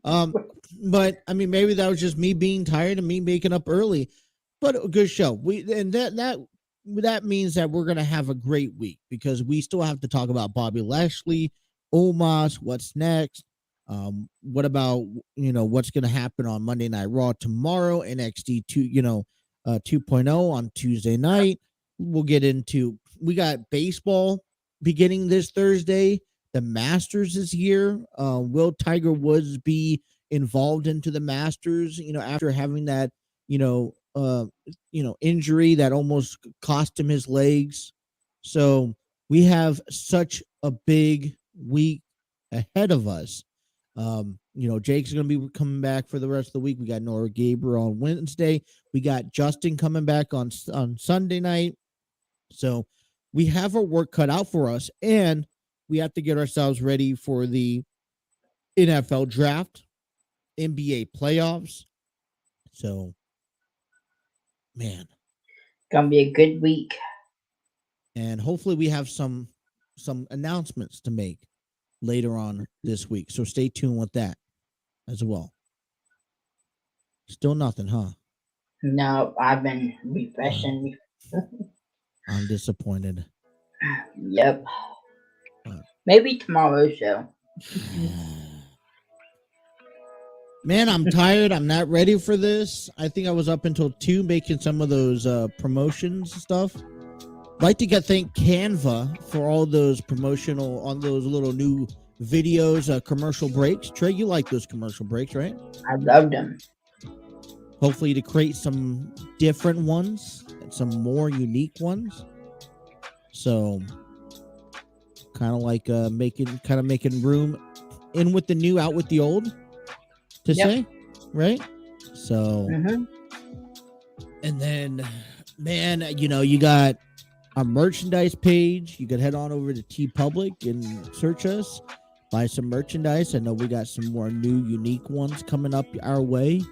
But I mean, maybe that was just me being tired and me waking up early. But a good show. That means that we're gonna have a great week because we still have to talk about Bobby Lashley, Omos, what's next. What about what's gonna happen on Monday Night Raw tomorrow, NXT 2.0 on Tuesday night. We got baseball beginning this Thursday. The Masters is here. Will Tiger Woods be involved into the Masters? After having that, injury that almost cost him his legs. So we have such a big week ahead of us. Jake's going to be coming back for the rest of the week. We got Nora Gabriel on Wednesday. We got Justin coming back on Sunday night. So we have our work cut out for us, and we have to get ourselves ready for the NFL draft, NBA playoffs. So, man, Gonna be a good week. And hopefully we have some announcements to make later on this week. So stay tuned with that as well. Still nothing, huh? No, I've been refreshing. I'm disappointed. Yep. Maybe tomorrow's show. Man, I'm tired. I'm not ready for this. I think I was up until 2 making some of those promotions stuff. Like to thank Canva for all those promotional on those little new videos, commercial breaks. Trey, you like those commercial breaks, right? I loved them. Hopefully to create some different ones and some more unique ones. So kind of like making room in with the new, out with the old, to say, right? So, and then, man, you got a merchandise page. You could head on over to TeePublic and search us, buy some merchandise. I know we got some more new, unique ones coming up our way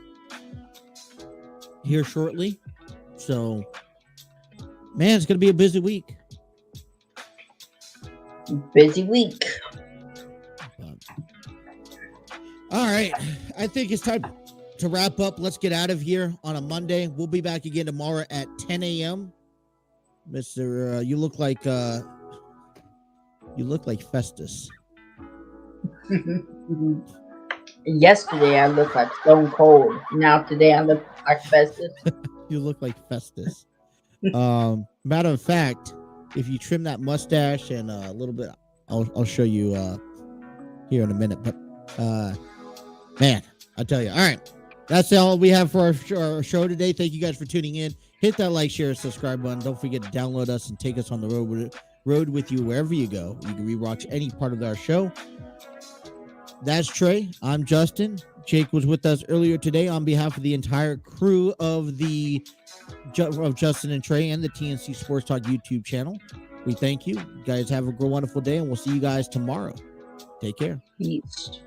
here shortly. So, man, it's going to be a busy week. Busy week. All right. I think it's time to wrap up. Let's get out of here on a Monday. We'll be back again tomorrow at 10 a.m. Mr. You look like Festus. Yesterday I looked like Stone Cold. Now today I look like Festus. You look like Festus. Matter of fact, if you trim that mustache and a little bit, I'll show you here in a minute. But man, I'll tell you. All right, that's all we have for our show today. Thank you guys for tuning in. Hit that like, share, subscribe button. Don't forget to download us and take us on the road with you wherever you go. You can rewatch any part of our show. That's Trey. I'm Justin. Jake was with us earlier today on behalf of the entire crew of Justin and Trey and the TNC Sports Talk YouTube channel. We thank you. You guys have a wonderful day, and we'll see you guys tomorrow. Take care. Peace.